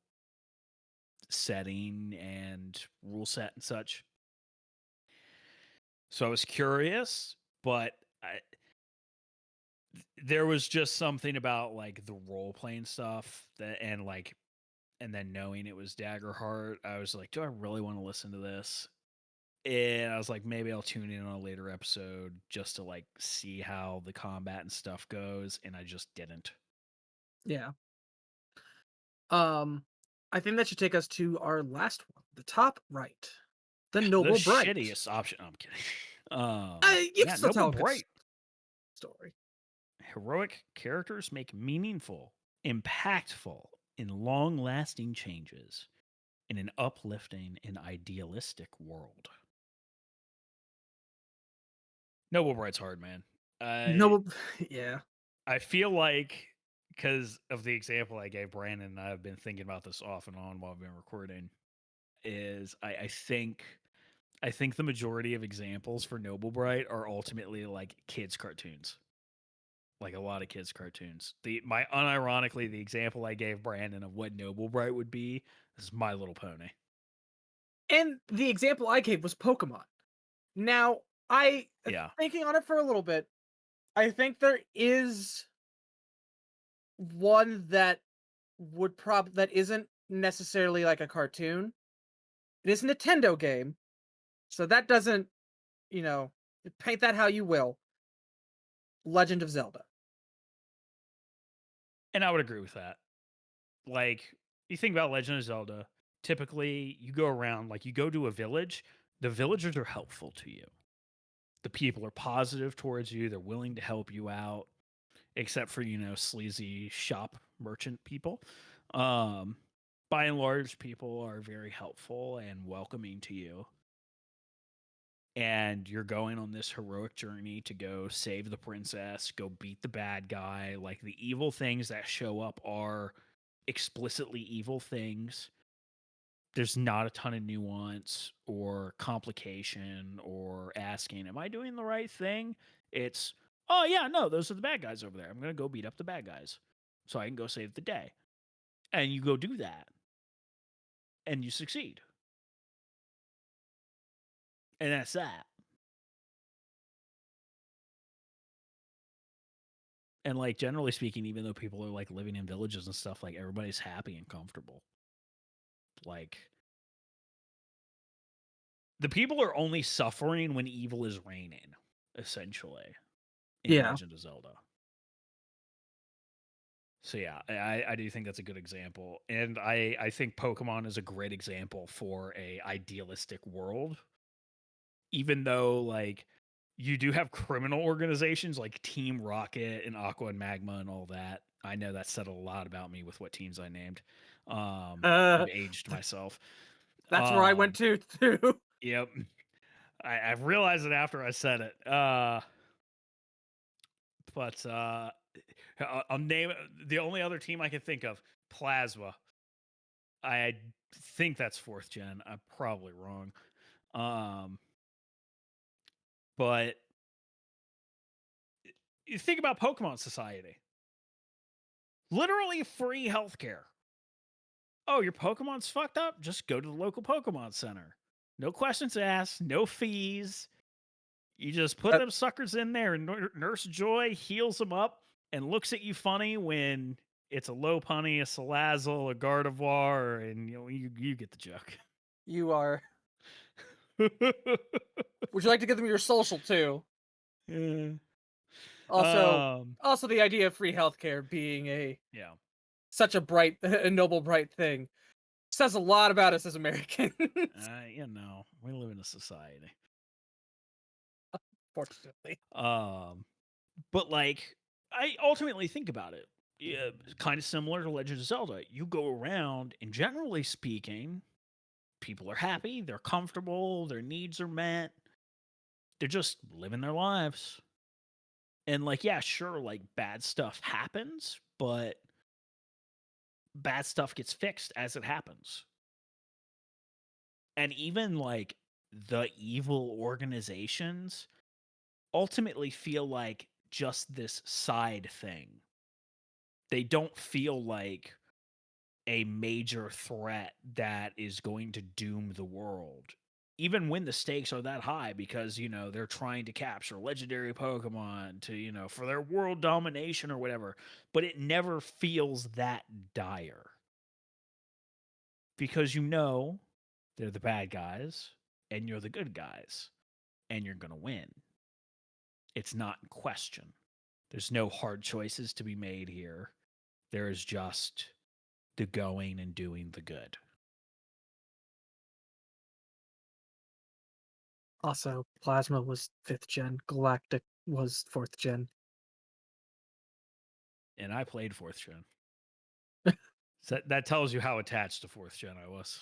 setting and rule set and such. So I was curious, but there was just something about like the role playing stuff that and then knowing it was Daggerheart, I was like, do I really want to listen to this? And I was like, maybe I'll tune in on a later episode just to like see how the combat and stuff goes, and I just didn't. Yeah. Um. I think that should take us to our last one, the top right, the The Noble Bright. shittiest option. I'm kidding. You can Yeah, still Noble tell a good Bright. story. Heroic characters make meaningful, impactful, and long lasting changes in an uplifting and idealistic world. Noble Bright's hard, man. I Noble, yeah, I feel like because of the example I gave Brandon, and I've been thinking about this off and on while I've been recording, is I think the majority of examples for Noble Bright are ultimately like kids' cartoons. Like a lot of kids' cartoons. Unironically, the example I gave Brandon of what Noble Bright would be is My Little Pony. and the example I gave was Pokemon. Now, Yeah. thinking on it for a little bit, I think there is one that that isn't necessarily like a cartoon. It is a Nintendo game, so that doesn't, you know, paint that how you will. Legend of Zelda. And I would agree with that. Like, you think about Legend of Zelda, typically you go around, like, you go to a village, the villagers are helpful to you. The people are positive towards you, they're willing to help you out, except for, sleazy shop merchant people. Um, by and large, people are very helpful and welcoming to you. And you're going on this heroic journey to go save the princess, go beat the bad guy. Like the evil things that show up are explicitly evil things. There's not a ton of nuance or complication or asking, am I doing the right thing? It's, oh, yeah, no, those are the bad guys over there. I'm going to go beat up the bad guys so I can go save the day. And you go do that and you succeed. And that's that. And like generally speaking, even though people are like living in villages and stuff, like everybody's happy and comfortable. Like the people are only suffering when evil is reigning, essentially, in Yeah, Legend of Zelda. So yeah, I do think that's a good example. And I think Pokemon is a great example for a idealistic world. Even though like you do have criminal organizations like Team Rocket and Aqua and Magma and all that. I know that said a lot about me with what teams I named. uh, I've aged myself. that's where I went to too. Yep. I realized it after I said it. But I'll name the only other team I can think of. Plasma. I think that's fourth gen. I'm probably wrong. Um, but you think about Pokemon Society. Literally free healthcare. Oh, your Pokemon's fucked up? Just go to the local Pokemon Center. No questions asked, no fees. You just put Uh, them suckers in there, and Nurse Joy heals them up and looks at you funny when it's a Lopunny, a Salazzle, a Gardevoir, and you get the joke. you are. Would you like to give them your social too? Yeah. Also, Um, the idea of free healthcare being a yeah. such a bright, a noble, bright thing says a lot about us as Americans. We live in a society. Fortunately, Um, but like, I ultimately think about it. Yeah, kind of similar to Legend of Zelda. You go around, and generally speaking, people are happy, they're comfortable, their needs are met, they're just living their lives. And like, yeah, sure, like bad stuff happens, but bad stuff gets fixed as it happens. And even like the evil organizations ultimately feel like just this side thing. They don't feel like a major threat that is going to doom the world. Even when the stakes are that high, because, they're trying to capture legendary Pokemon to, for their world domination or whatever, but it never feels that dire because they're the bad guys and you're the good guys and you're going to win. It's not in question. There's no hard choices to be made here. There is just the going and doing the good. also Plasma was 5th gen, Galactic was 4th gen. And I played fourth gen. So that tells you how attached to fourth gen I was.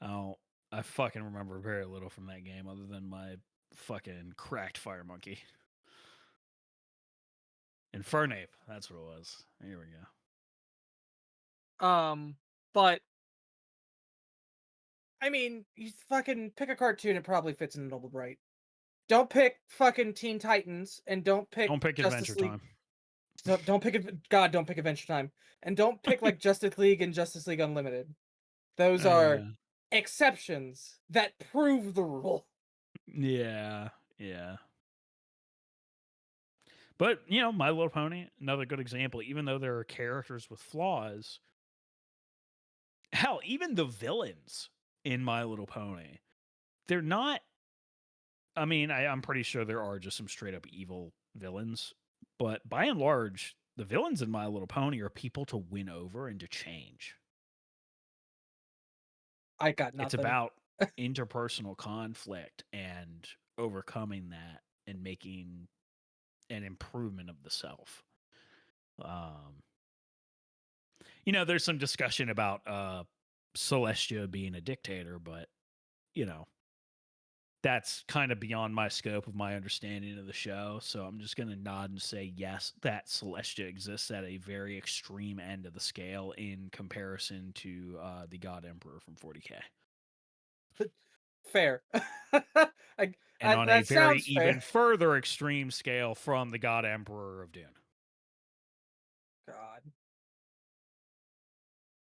Oh, I fucking remember very little from that game other than my fucking cracked fire monkey. Infernape, that's what it was. Here we go. But I mean, you fucking pick a cartoon, it probably fits in Noble Bright. Don't pick fucking Teen Titans, and don't pick Don't pick Justice Adventure League. Time. Don't pick God, don't pick Adventure Time, and don't pick like Justice League and Justice League Unlimited. Those are Yeah. exceptions that prove the rule. Yeah. Yeah. But, My Little Pony, another good example, even though there are characters with flaws, hell, even the villains in My Little Pony, they're not. I mean, I'm pretty sure there are just some straight up evil villains, but by and large, the villains in My Little Pony are people to win over and to change. I got It's nothing. about interpersonal conflict and overcoming that and making an improvement of the self. Um, there's some discussion about Celestia being a dictator, but you know, that's kind of beyond my scope of my understanding of the show. So I'm just going to nod and say yes, that Celestia exists at a very extreme end of the scale in comparison to the God Emperor from 40K. Fair. And on a That very sounds even fair. further extreme scale from the God Emperor of Dune. God,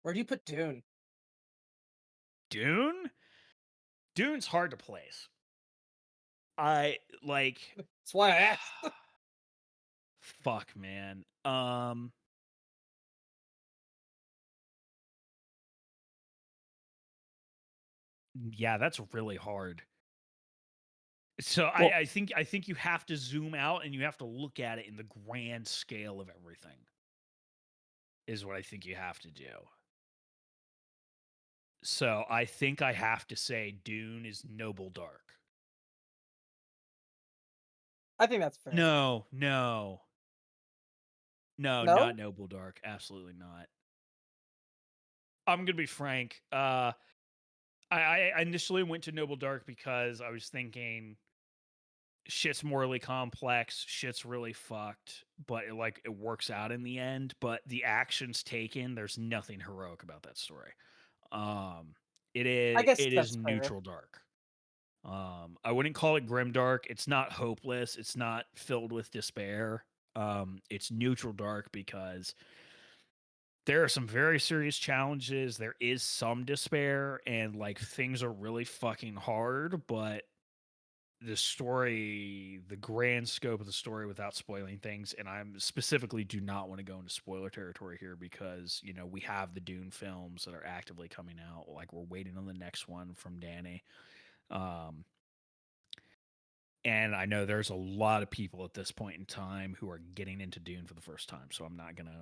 where do you put Dune? Dune? Dune's hard to place. I like That's why I asked. fuck man. Yeah, that's really hard. So Well, I think you have to zoom out and you have to look at it in the grand scale of everything. Is what I think you have to do. So I think I have to say Dune is Noble Dark. I think that's fair. No, no. No, not No, Noble Dark. Absolutely not. I'm gonna be frank. I initially went to Noble Dark because I was thinking shit's morally complex, shit's really fucked, but it works out in the end. But the actions taken, there's nothing heroic about that story. Um, I guess it is that's fair. neutral dark. I wouldn't call it grim dark. It's not hopeless. It's not filled with despair. It's neutral dark because there are some very serious challenges. There is some despair, and like things are really fucking hard, but the story, the grand scope of the story without spoiling things, and I'm specifically do not want to go into spoiler territory here because, you know, we have the Dune films that are actively coming out. Like we're waiting on the next one from Danny. Um, and I know there's a lot of people at this point in time who are getting into Dune for the first time, so I'm not gonna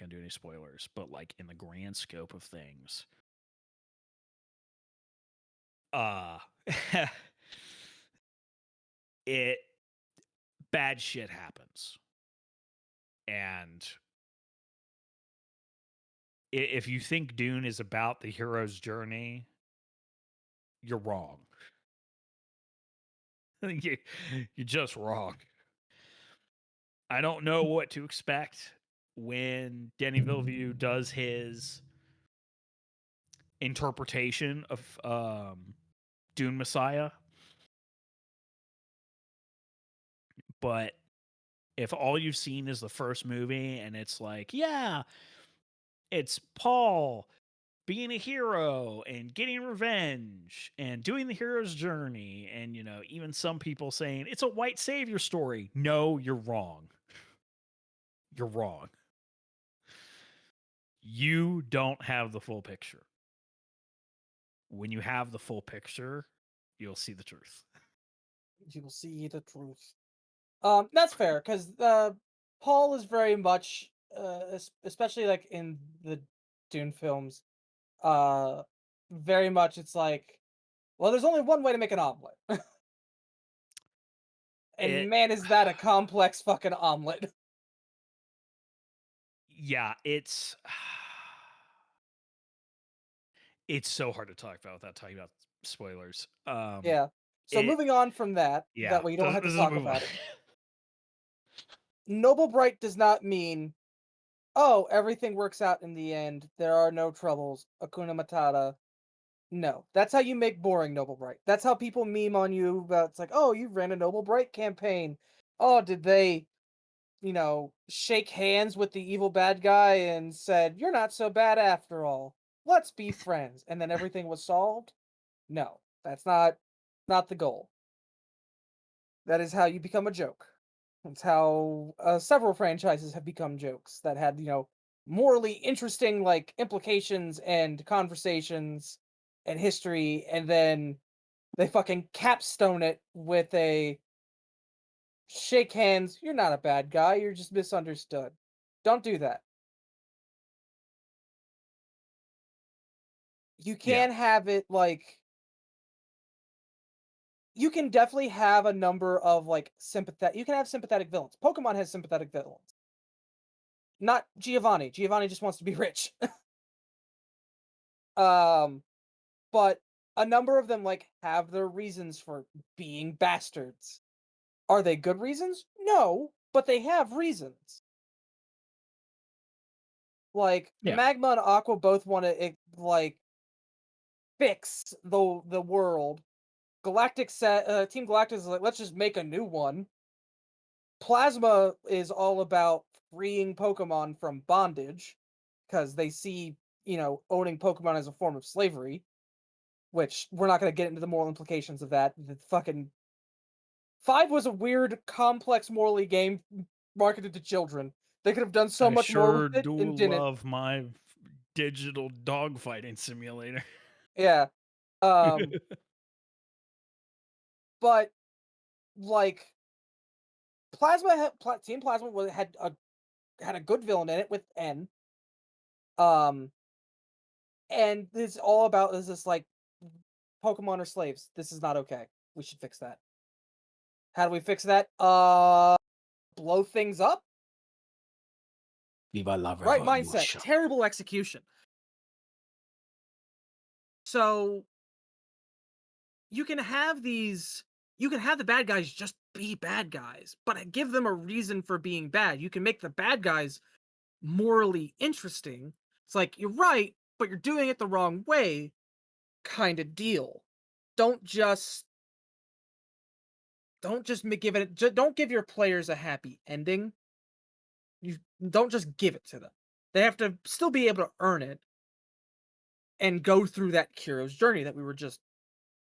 do any spoilers. But like in the grand scope of things, uh it bad shit happens. And if you think Dune is about the hero's journey, you're wrong. you, you're just wrong. I don't know what to expect when Danny Villeneuve does his interpretation of Dune Messiah, but if all you've seen is the first movie and it's like, yeah, it's Paul being a hero and getting revenge and doing the hero's journey, and you know, even some people saying it's a white savior story. No, you're wrong. You're wrong. You don't have the full picture. When you have the full picture, you'll see the truth. You will see the truth. That's fair because Paul is very much, especially like in the Dune films, uh, very much it's like, well, there's only one way to make an omelet, and It man, is that a complex fucking omelet. yeah, it's so hard to talk about without talking about spoilers. Yeah. So It moving on from that, yeah, that way you don't have to this is a talk move on. about it. Noble Bright does not mean, oh, everything works out in the end. There are no troubles. Akuna Matata. No, that's how you make boring Noble Bright. That's how people meme on you about it's like, oh, you ran a Noble Bright campaign. Oh, did they, shake hands with the evil bad guy and said, you're not so bad after all. Let's be friends. And then everything was solved? No, that's not the goal. That is how you become a joke. That's how several franchises have become jokes that had, morally interesting like implications and conversations and history, and then they fucking capstone it with a shake hands. You're not a bad guy. You're just misunderstood. Don't do that. You Yeah, can have it like you can definitely have a number of like sympathetic. You can have sympathetic villains. Pokemon has sympathetic villains. Not Giovanni. Giovanni just wants to be rich. um, but a number of them like have their reasons for being bastards. Are they good reasons? No, but they have reasons. Like yeah, Magma and Aqua both want to like fix the world. Team Galactic is like, let's just make a new one. Plasma is all about freeing Pokemon from bondage because they see, owning Pokemon as a form of slavery, which we're not going to get into the moral implications of that. The fucking 5 was a weird, complex morally game marketed to children. They could have done so I much more with sure it do and didn't. love my digital dogfighting simulator. Yeah. Um, but like Team Plasma had a good villain in it with N. Um, and it's all about is this like Pokemon are slaves. This is not okay. We should fix that. How do we fix that? Blow things up? Viva la Right mindset. revolution. Terrible execution. So you can have these you can have the bad guys just be bad guys, but give them a reason for being bad. You can make the bad guys morally interesting. It's like you're right, but you're doing it the wrong way, kind of deal. Don't just give it. Don't give your players a happy ending. You don't just give it to them. They have to still be able to earn it and go through that hero's journey that we were just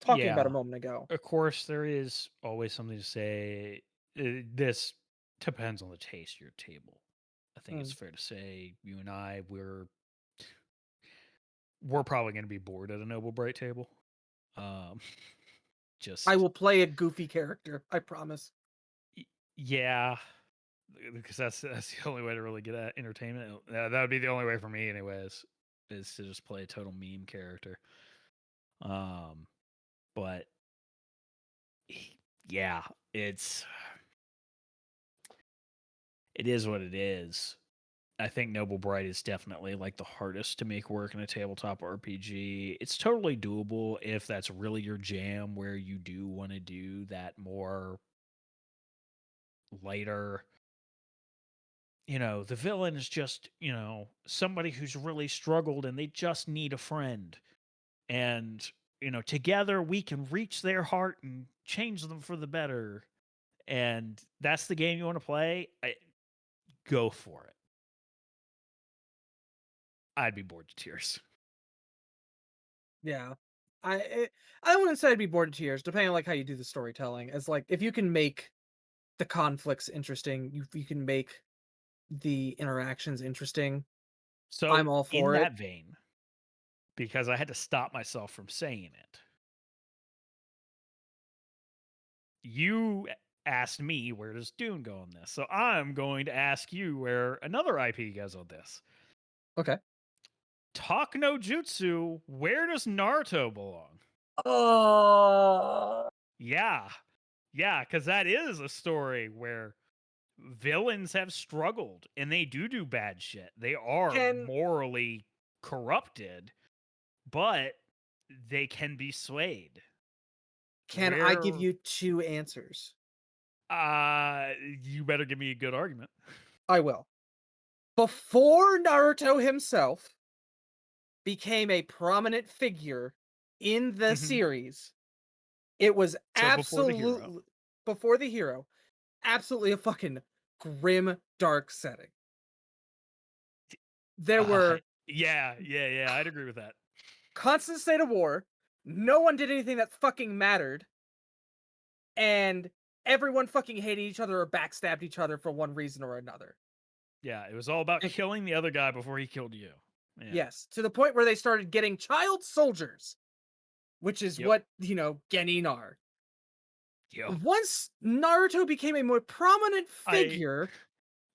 talking about a Yeah. moment ago. Of course, there is always something to say. This depends on the taste of your table. I think it's Mm. fair to say you and I we're probably going to be bored at a Noble Bright table. Um, I just will play a goofy character. I promise. y- yeah, because that's the only way to really get at entertainment. That would be the only way for me, anyways, is to just play a total meme character. Um, but yeah, it's it is what it is. I think Noble Bright is definitely like the hardest to make work in a tabletop RPG. It's totally doable if that's really your jam, where you do want to do that more lighter. The villain is just, somebody who's really struggled and they just need a friend. And, together we can reach their heart and change them for the better. And that's the game you want to play. Go for it. I'd be bored to tears. Yeah. I wouldn't say I'd be bored to tears, depending on like how you do the storytelling. As like if you can make the conflicts interesting, you can make the interactions interesting. So, I'm all in for it. that vein, because I had to stop myself from saying it, you asked me where does Dune go on this. So I'm going to ask you where another IP goes on this. Okay. Talk no Jutsu, where does Naruto belong? Oh, Yeah. Yeah, because that is a story where villains have struggled and they do bad shit. They are can morally corrupted, but they can be swayed. can I give Where you two answers? you better give me a good argument. I will. Before Naruto himself became a prominent figure in the Mhm. series, it was So before the hero. absolutely before the hero, absolutely a fucking grim, dark setting. There Uh, were yeah, I'd agree with that. constant state of war. No one did anything that fucking mattered, and everyone fucking hated each other or backstabbed each other for one reason or another. Yeah, it was all about And killing the other guy before he killed you. Yeah. yes, to the point where they started getting child soldiers, which is Yep. what Genin are. Yep. Once Naruto became a more prominent I figure,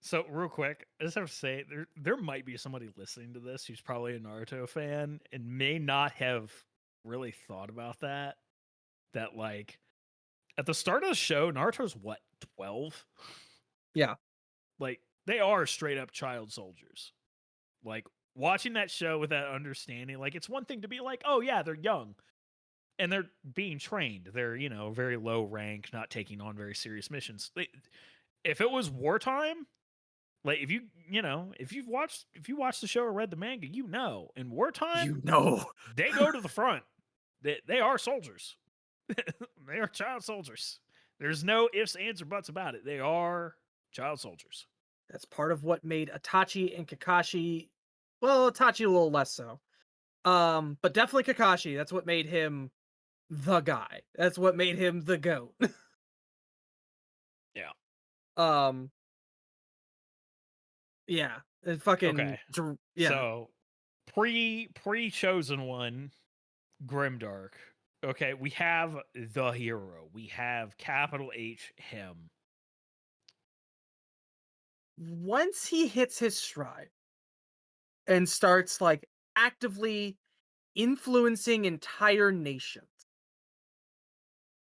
so real quick, I just have to say there might be somebody listening to this who's probably a Naruto fan and may not have really thought about that. That like at the start of the show, Naruto's what, 12? yeah, Like they are straight up child soldiers. Like watching that show with that understanding, like it's one thing to be like, oh yeah, they're young and they're being trained. They're, very low rank, not taking on very serious missions. If it was wartime, like if you watched the show or read the manga, in wartime, you know. they go to the front. They are soldiers. They are child soldiers. There's no ifs, ands, or buts about it. They are child soldiers. That's part of what made Itachi and Kakashi, well, Itachi a little less so. But definitely Kakashi. That's what made him the guy. That's what made him the goat. Yeah. um, yeah, it fucking Okay. yeah. So pre chosen one, Grimdark. Okay, we have the hero. We have capital H him. Once he hits his stride and starts like actively influencing entire nations,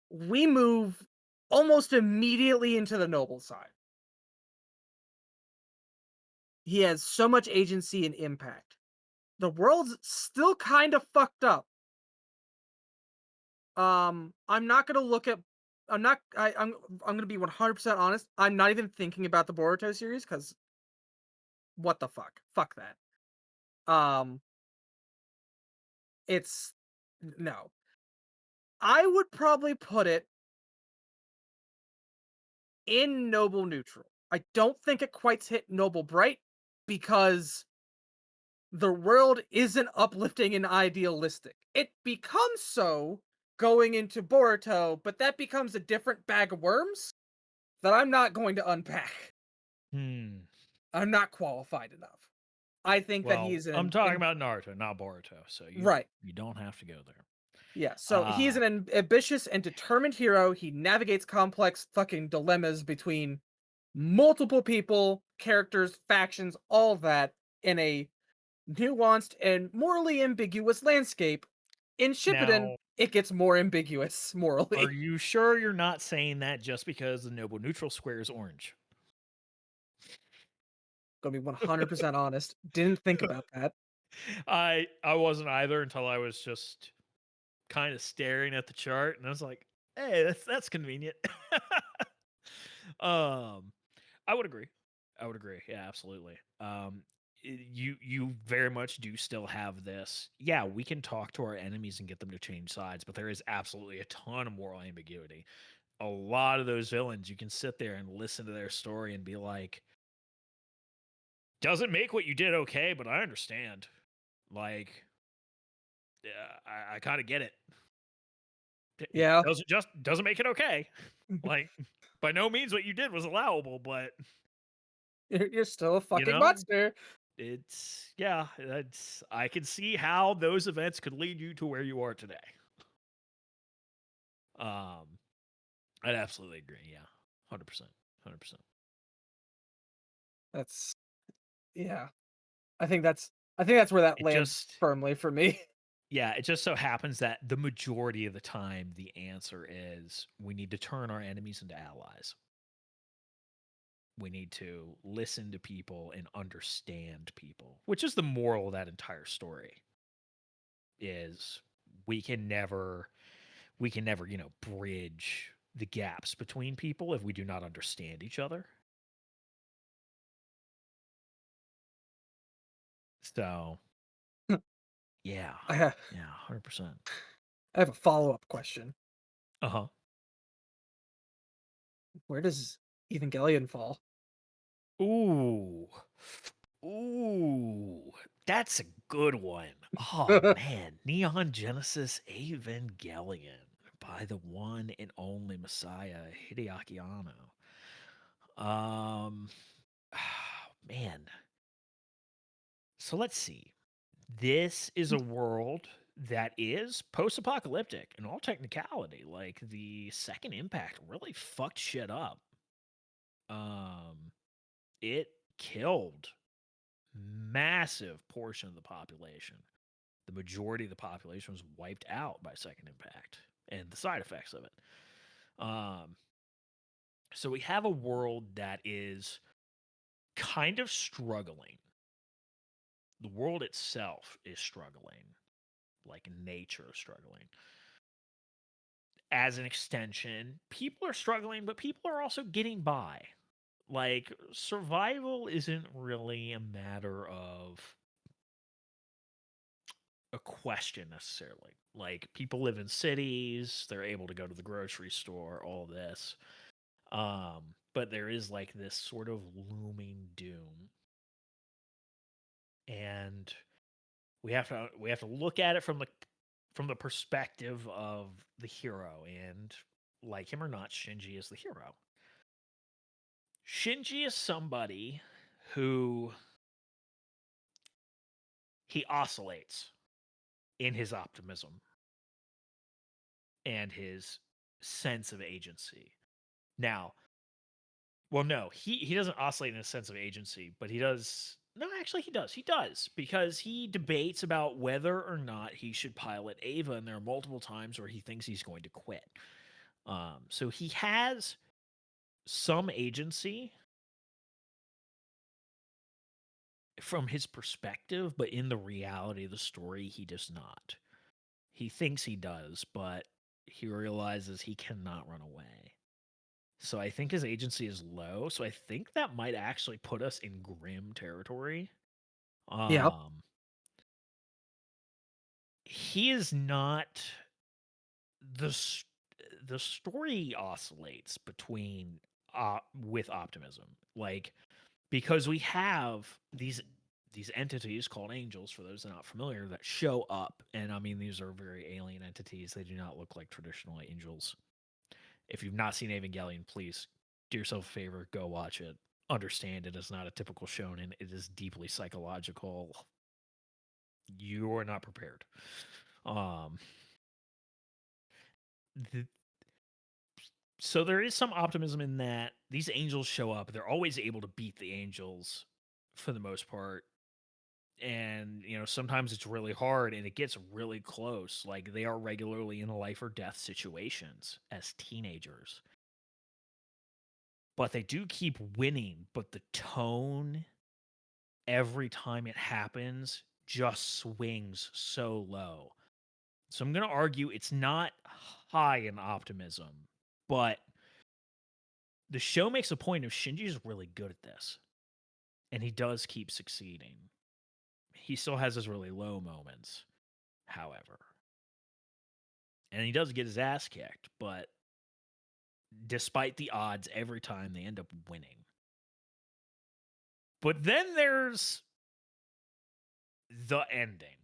we move almost immediately into the noble side. He has so much agency and impact. The world's still kind of fucked up, I'm not gonna look at. I'm not. I'm gonna be 100% honest. I'm not even thinking about the Boruto series because what the fuck? Fuck that. Um, it's no. I would probably put it in noble neutral. I don't think it quite hit noble bright because the world isn't uplifting and idealistic. It becomes so going into Boruto, but that becomes a different bag of worms that I'm not going to unpack. Hmm. I'm not qualified enough. I think that Well, he's I'm an talking about Naruto, not Boruto, so right. you don't have to go there. Yeah, so he's Uh an ambitious and determined hero. He navigates complex fucking dilemmas between multiple people, characters, factions, all that in a nuanced and morally ambiguous landscape. In Shippuden, Now, it gets more ambiguous are morally. you sure you're not saying that just because the noble neutral square is orange? Gonna be 100% honest. Didn't think about that. I wasn't either until I was just kind of staring at the chart, and I was like, "Hey, that's convenient." um, I would agree. I would agree. Yeah, absolutely. You very much do still have this. Yeah, we can talk to our enemies and get them to change sides, but there is absolutely a ton of moral ambiguity. A lot of those villains, you can sit there and listen to their story and be like, doesn't make what you did okay, but I understand. Like, yeah, I kind of get it. It Yeah, doesn't make it okay. Like, by no means what you did was allowable, but you're still a you fucking know, monster. it's yeah, that's I can see how those events could lead you to where you are today. Um, I'd absolutely agree. Yeah, 100%, 100%. That's yeah. I think that's where that It lands just firmly for me. Yeah, it just so happens that the majority of the time, the answer is we need to turn our enemies into allies. We need to listen to people and understand people, which is the moral of that entire story. Is we can never bridge the gaps between people if we do not understand each other. So, yeah. I have Yeah, 100%. I have a follow-up question. Uh-huh. Where does Evangelion fall? Ooh. Ooh, that's a good one. Oh man, Neon Genesis Evangelion by the one and only Messiah Hideaki Anno. Um, man. So let's see. This is a world that is post-apocalyptic in all technicality. Like the second impact really fucked shit up. Um, it killed massive portion of the population. The majority of the population was wiped out by second impact and the side effects of it. Um, so we have a world that is kind of struggling. The world itself is struggling, like nature is struggling. As an extension, people are struggling, but people are also getting by. Like, survival isn't really a matter of a question necessarily. Like, people live in cities, they're able to go to the grocery store, all this. But there is like this sort of looming doom. And we have to look at it from the perspective of the hero, and like him or not, Shinji is the hero. Shinji is somebody who he oscillates in his optimism and his sense of agency. Now, well, no, he doesn't oscillate in a sense of agency, but he does. No, actually, he does. He does because he debates about whether or not he should pilot Ava, and there are multiple times where he thinks he's going to quit. So he has some agency from his perspective, but in the reality of the story, he does not. He thinks he does, but he realizes he cannot run away. So I think his agency is low. So I think that might actually put us in grim territory. Yeah. Um, he is not the s- the story oscillates between with optimism, like because we have these entities called angels for those that are not familiar that show up, and I mean these are very alien entities. They do not look like traditional angels. If you've not seen Evangelion, please do yourself a favor, go watch it. Understand it is not a typical shonen. It is deeply psychological. You are not prepared. Um, the, so there is some optimism in that these angels show up. They're always able to beat the angels for the most part. And, sometimes it's really hard and it gets really close. Like they are regularly in life or death situations as teenagers. But they do keep winning, but the tone every time it happens just swings so low. So I'm going to argue it's not high in optimism, but the show makes a point of Shinji is really good at this, and he does keep succeeding. He still has his really low moments, however, and he does get his ass kicked, but despite the odds, every time they end up winning. But then there's the ending,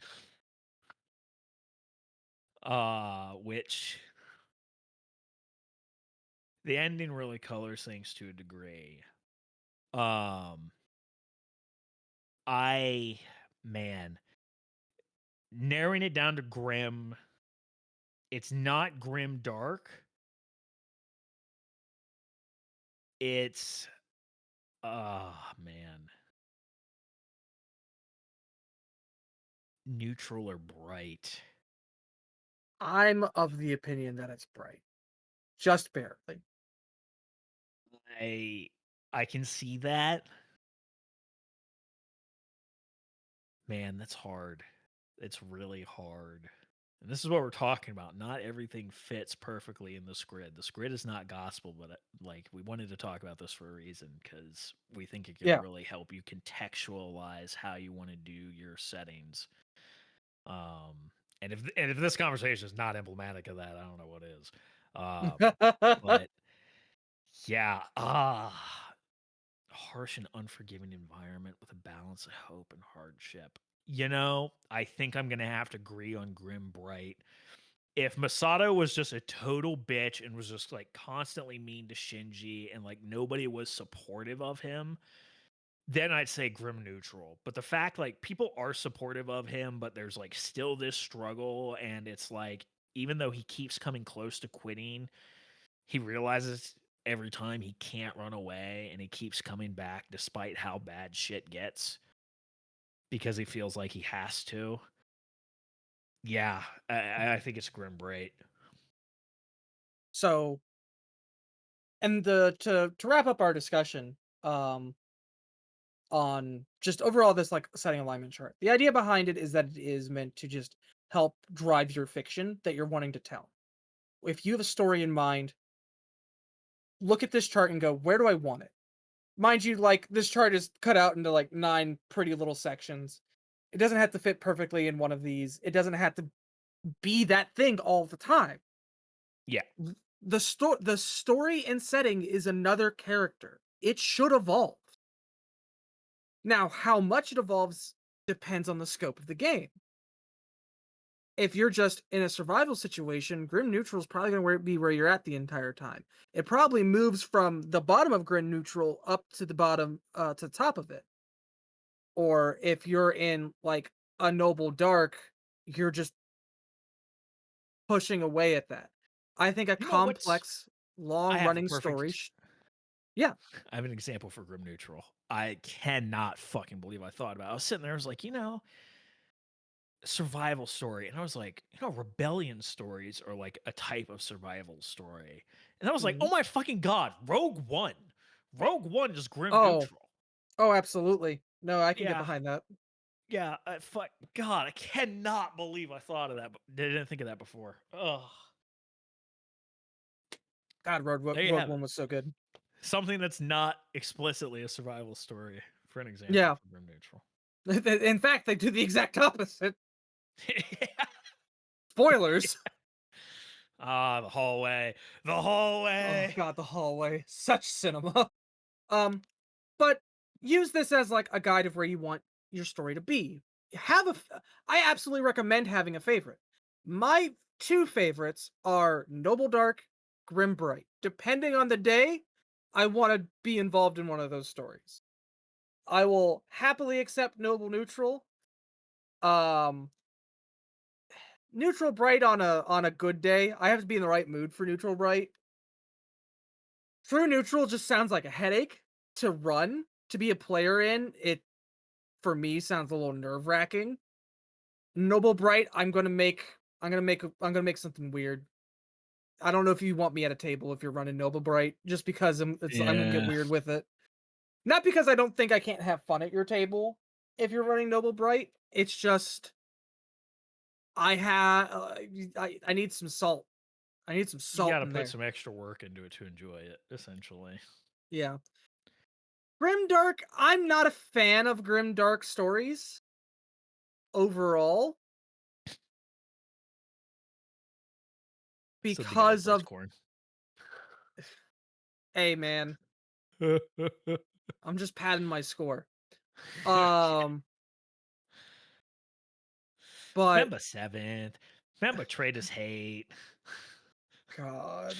which the ending really colors things to a degree. Um, I man, narrowing it down to grim, it's not grim dark. It's man, neutral or bright. I'm of the opinion that it's bright. Just barely. I I can see that. Man, that's hard. It's really hard. And this is what we're talking about. Not everything fits perfectly in this grid. This grid is not gospel, but like we wanted to talk about this for a reason because we think it can Yeah. really help you contextualize how you want to do your settings. And if this conversation is not emblematic of that, I don't know what is. But yeah, harsh and unforgiving environment with a balance of hope and hardship. I think I'm gonna have to agree on Grim Bright. If Masato was just a total bitch and was just like constantly mean to Shinji and like nobody was supportive of him, then I'd say Grim Neutral. But the fact like people are supportive of him, but there's like still this struggle, and it's like even though he keeps coming close to quitting, he realizes every time he can't run away and he keeps coming back despite how bad shit gets because he feels like he has to. Yeah, I think it's Grim Bright. So, and the to wrap up our discussion, on just overall this like setting alignment chart. The idea behind it is that it is meant to just help drive your fiction that you're wanting to tell. If you have a story in mind, look at this chart and go, where do I want it? Mind you, like this chart is cut out into like 9 pretty little sections. It doesn't have to fit perfectly in one of these. It doesn't have to be that thing all the time. Yeah. The story and setting is another character. It should evolve. Now, how much it evolves depends on the scope of the game. If you're just in a survival situation, Grim Neutral is probably going to be where you're at the entire time. It probably moves from the bottom of Grim Neutral up to the bottom, to the top of it. Or if you're in like a Noble Dark, you're just pushing away at that. I think a You know what's complex, I have a long-running story, perfect yeah. I have an example for Grim Neutral. I cannot fucking believe I thought about it. I was sitting there, I was like, survival story. And I was like, rebellion stories are like a type of survival story. And I was like, Mhm. oh my fucking God, Rogue One. Rogue One is Grim Oh, Neutral. oh, absolutely. No, I can get Yeah. behind that. Yeah. Fuck God, I cannot believe I thought of that. But didn't think of that before. Ugh. God, There you Rogue have it. One was so good. Something that's not explicitly a survival story for an example Yeah. for Grim Neutral. In fact, they do the exact opposite. Yeah. Spoilers. Ah, the hallway. The Oh hallway. god, the hallway. Such cinema. Um, but use this as like a guide of where you want your story to be. Have a I absolutely recommend having a favorite. My two favorites are Noble Dark, Grim Bright. Depending on the day, I want to be involved in one of those stories. I will happily accept Noble Neutral. Um, Neutral Bright on a good day. I have to be in the right mood for Neutral Bright. True Neutral just sounds like a headache to run, to be a player in. It for me sounds a little nerve-wracking. Noble Bright, I'm gonna make something weird. I don't know if you want me at a table if you're running Noble Bright, just because I'm gonna get Yeah. weird with it. Not because I don't think I can't have fun at your table if you're running Noble Bright. It's just I have I need some salt. I need some You salt got to in put there. some extra work into it to enjoy it, essentially. Yeah. Grimdark, I'm not a fan of Grimdark stories overall So the guy who because plays of corn. hey man, Okay. I'm just padding my score. Um, but Remember seventh. Remember Traitors Hate. God,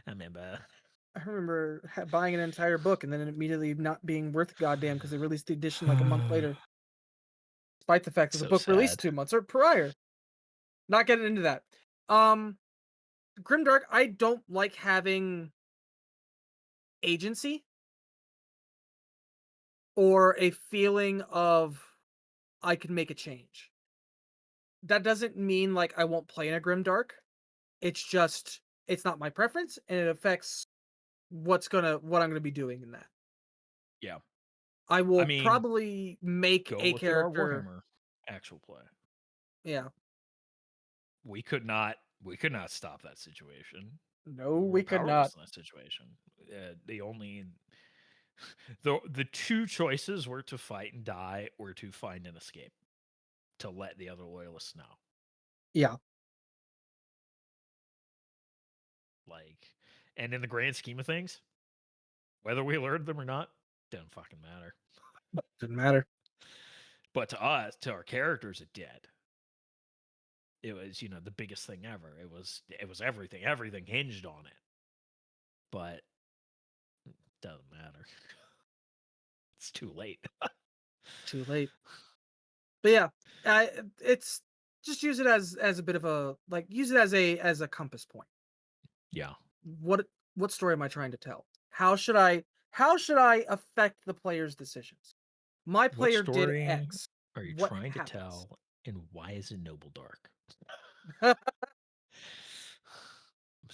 I remember. I remember buying an entire book and then it immediately not being worth goddamn because they released the edition like a month later, despite the fact that the So book released sad. 2 months or prior. Not getting into that. Um, Grimdark, I don't like having agency or a feeling of I can make a change. That doesn't mean like I won't play in a Grimdark. It's just it's not my preference and it affects what I'm gonna be doing in that. Yeah. I I will mean, probably make go a look at our character. Warhammer actual play. Yeah. We could not stop that situation. No, We were we could not. powerless in that situation. The only the two choices were to fight and die or to find an escape to let the other loyalists know. Yeah. Like, and in the grand scheme of things, whether we learned them or not, doesn't fucking matter. Didn't matter. But to us, to our characters, it did. It was, the biggest thing ever. It was everything. Everything hinged on it. But it doesn't matter. It's too late. Too late. But yeah, it's just use it as a bit of a like use it as a compass point. Yeah. What what story am I trying to tell? How should I affect the player's decisions? My What player did story X. are you What trying to happens? tell, and why is it Noble Dark? I'm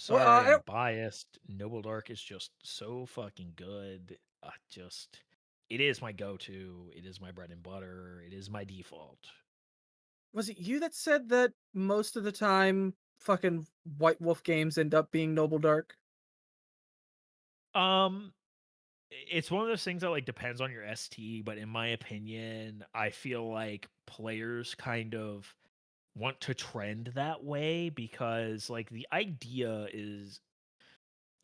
Well, sorry, I'm biased. Noble Dark is just so fucking good. It is my go-to. It is my bread and butter. It is my default. was it you that said that most of the time fucking White Wolf games end up being Noble Dark? Um, it's one of those things that like depends on your ST, but in my opinion, I feel like players kind of want to trend that way because like the idea is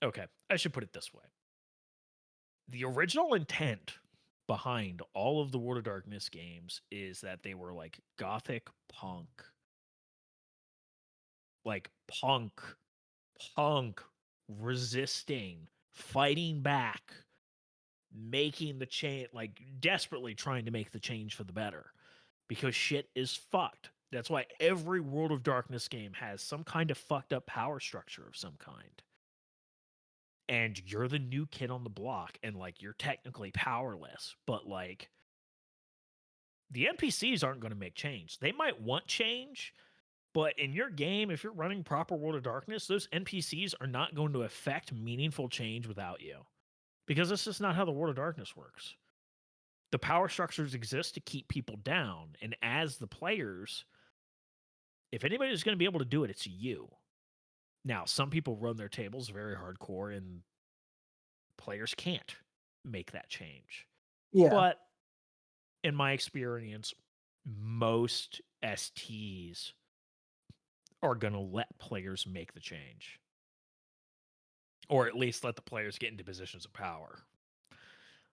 okay, I should put it this way. The original intent behind all of the World of Darkness games is that they were like gothic punk, punk resisting, fighting back, making the change, like desperately trying to make the change for the better because shit is fucked. That's why every World of Darkness game has some kind of fucked up power structure of some kind. And you're the new kid on the block and like you're technically powerless, but like the NPCs aren't going to make change. They might want change, but in your game, if you're running proper World of Darkness, those NPCs are not going to affect meaningful change without you because this is not how the World of Darkness works. The power structures exist to keep people down, and as the players, if anybody's going to be able to do it, it's you. Now, some people run their tables very hardcore and players can't make that change. Yeah. But in my experience, most STs are going to let players make the change, or at least let the players get into positions of power.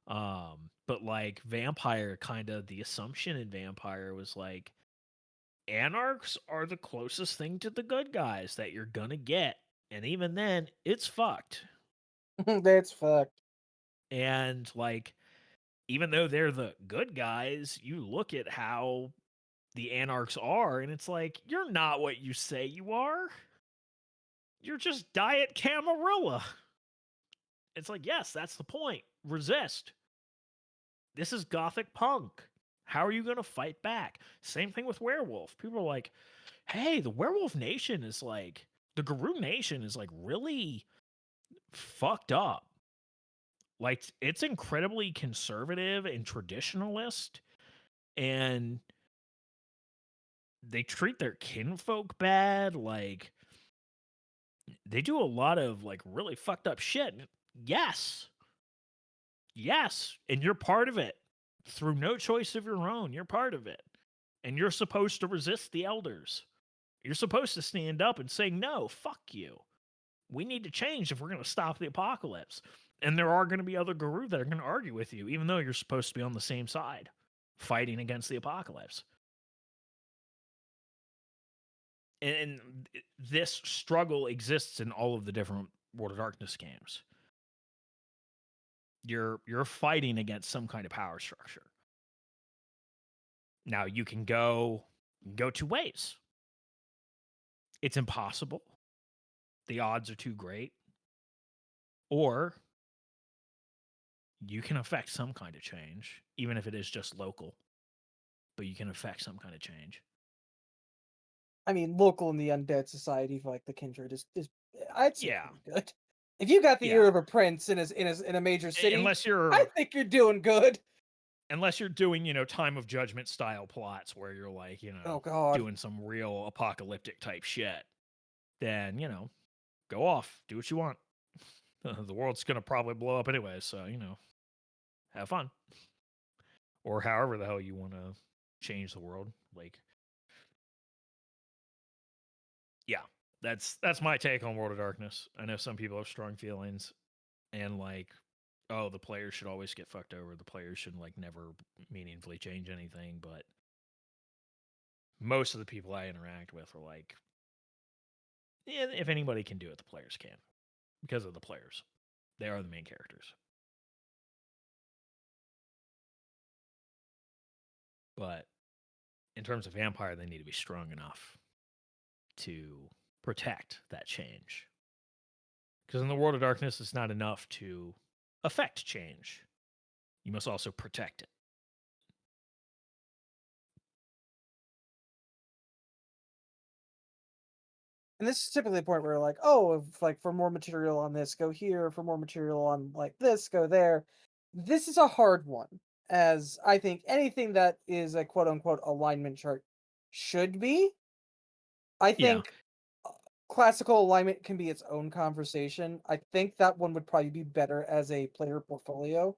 But like Vampire, kind of the assumption in Vampire was like anarchs are the closest thing to the good guys that you're gonna get, and even then, it's fucked. That's fucked. And like, even though they're the good guys, you look at how the anarchs are, and it's like you're not what you say you are. You're just Diet Camarilla. It's like, yes, that's the point. Resist. This is gothic punk. How are you going to fight back? Same thing with werewolf. People are like, hey, the werewolf nation is like, the Garou nation is like really fucked up. Like, it's incredibly conservative and traditionalist, and they treat their kinfolk bad. Like, they do a lot of like really fucked up shit. Yes, yes, and you're part of it through no choice of your own. You're part of it. And you're supposed to resist the elders. You're supposed to stand up and say, no, fuck you. We need to change if we're going to stop the apocalypse. And there are going to be other Garou that are going to argue with you, even though you're supposed to be on the same side, fighting against the apocalypse. And this struggle exists in all of the different World of Darkness games. You're fighting against some kind of power structure. Now you can go two ways. It's impossible. The odds are too great. Or you can affect some kind of change, even if it is just local, but you can affect some kind of change. I mean, local in the undead society for like the kindred is I'd say Yeah. pretty good. If you got the ear Yeah. of a prince in a major city, Unless I you're think you're doing good. doing, time of judgment style plots where you're like, Oh god. doing some real apocalyptic type shit, then, go off, do what you want. The world's going to probably blow up anyway, so, have fun. Or however the hell you want to change the world. Like, yeah, that's my take on World of Darkness. I know some people have strong feelings and like, oh, the players should always get fucked over. The players should like never meaningfully change anything. But most of the people I interact with are like, yeah, if anybody can do it, the players can because of the players. They are the main characters. But in terms of Vampire, they need to be strong enough to protect that change. Because in the World of Darkness, it's not enough to affect change. You must also protect it. And this is typically a point where like, oh, if like for more material on this, go here. For more material on like this, go there. This is a hard one, as I think anything that is a quote unquote alignment chart should be. I Yeah. think classical alignment can be its own conversation. I think that one would probably be better as a player portfolio.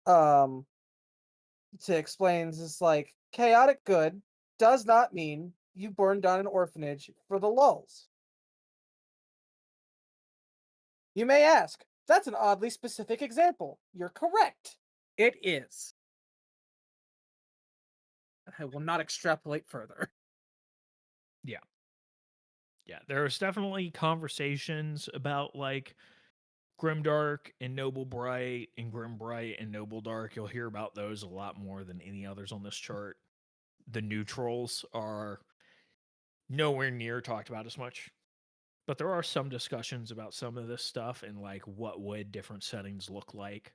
Um, to explain is like chaotic good does not mean you burn down an orphanage for the lulz. You may ask, that's an oddly specific example. You're correct. It is. I will not extrapolate further. Yeah. Yeah. There's definitely conversations about like Grimdark and Noble Bright and Grim Bright and Noble Dark. You'll hear about those a lot more than any others on this chart. The neutrals are nowhere near talked about as much. But there are some discussions about some of this stuff and like what would different settings look like.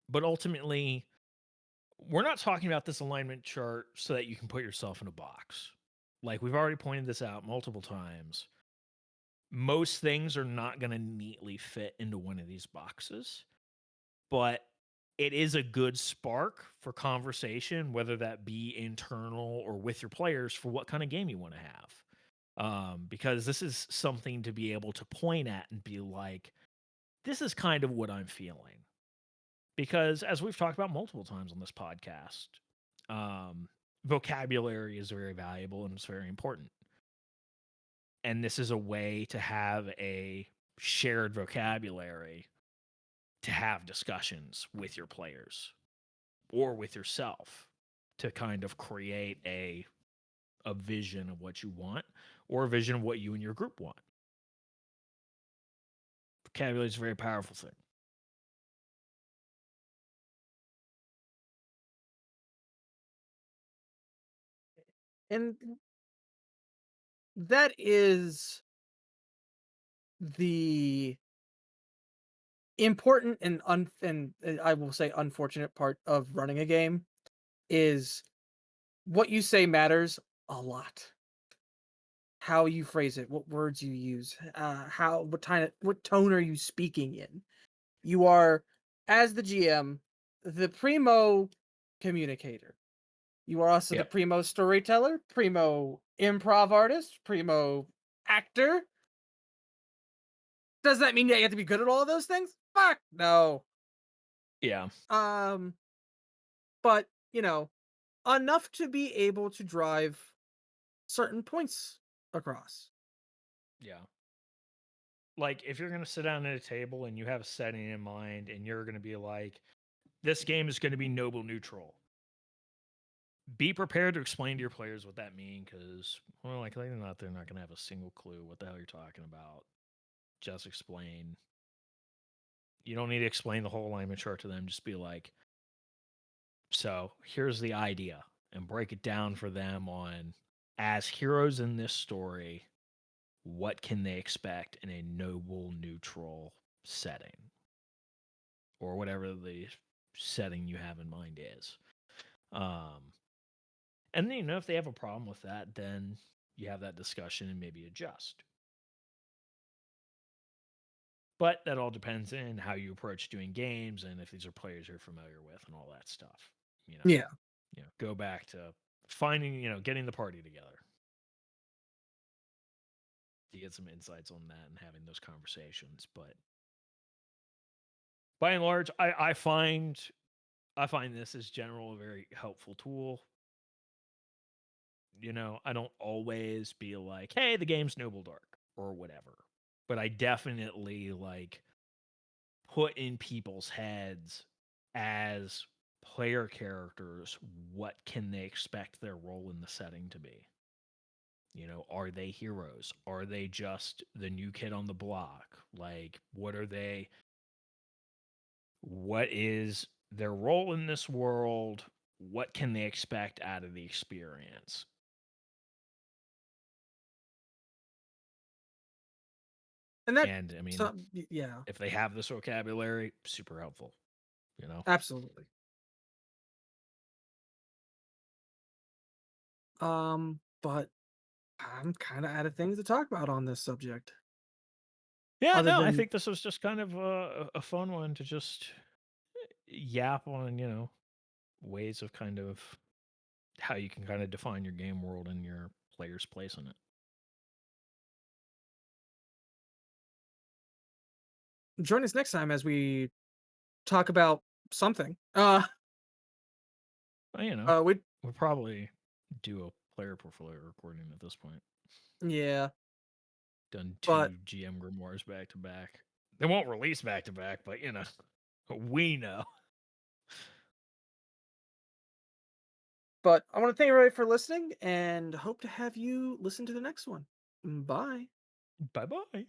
But ultimately, we're not talking about this alignment chart so that you can put yourself in a box. Like we've already pointed this out multiple times. Most things are not going to neatly fit into one of these boxes, but it is a good spark for conversation, whether that be internal or with your players, for what kind of game you want to have. because this is something to be able to point at and be like, this is kind of what I'm feeling. Because as we've talked about multiple times on this podcast, um, vocabulary is very valuable and it's very important. And this is a way to have a shared vocabulary to have discussions with your players or with yourself to kind of create a vision of what you want or a vision of what you and your group want. Vocabulary is a very powerful thing. And that is the important and I will say unfortunate part of running a game is what you say matters a lot. How you phrase it, what words you use, how what tone are you speaking in? You are, as the GM, the primo communicator. You are also the Yep. primo storyteller, primo improv artist, primo actor. Does that mean that you have to be good at all of those things? Fuck no. Yeah. Um, but enough to be able to drive certain points across. Yeah. Like if you're going to sit down at a table and you have a setting in mind and you're going to be like, this game is going to be noble neutral, be prepared to explain to your players what that means because, well, like they're not going to have a single clue what the hell you're talking about. Just explain. You don't need to explain the whole alignment chart to them. Just be like, so here's the idea and break it down for them on as heroes in this story, what can they expect in a noble neutral setting or whatever the setting you have in mind is. Um, and then, if they have a problem with that, then you have that discussion and maybe adjust. But that all depends in how you approach doing games and if these are players you're familiar with and all that stuff. You know, Yeah. go back to finding, getting the party together to get some insights on that and having those conversations. But by and large, I find this as general a very helpful tool. I don't always be like, hey, the game's noble dark or whatever. But I definitely like put in people's heads as player characters what can they expect their role in the setting to be. Are they heroes? Are they just the new kid on the block? Like, what is their role in this world? What can they expect out of the experience? And that And I mean, yeah, if they have this vocabulary, super helpful, you know? absolutely. But I'm kind of out of things to talk about on this subject Yeah, other no, I than think this was just kind of a fun one to just yap on, ways of kind of how you can kind of define your game world and your player's place in it. join us next time as we talk about something. Well, We we'll probably do a player portfolio recording at this point. yeah, Done but 2 GM Grimoires back to back. They won't release back to back, but we know. I want to thank everybody for listening and hope to have you listen to the next one. Bye. Bye bye.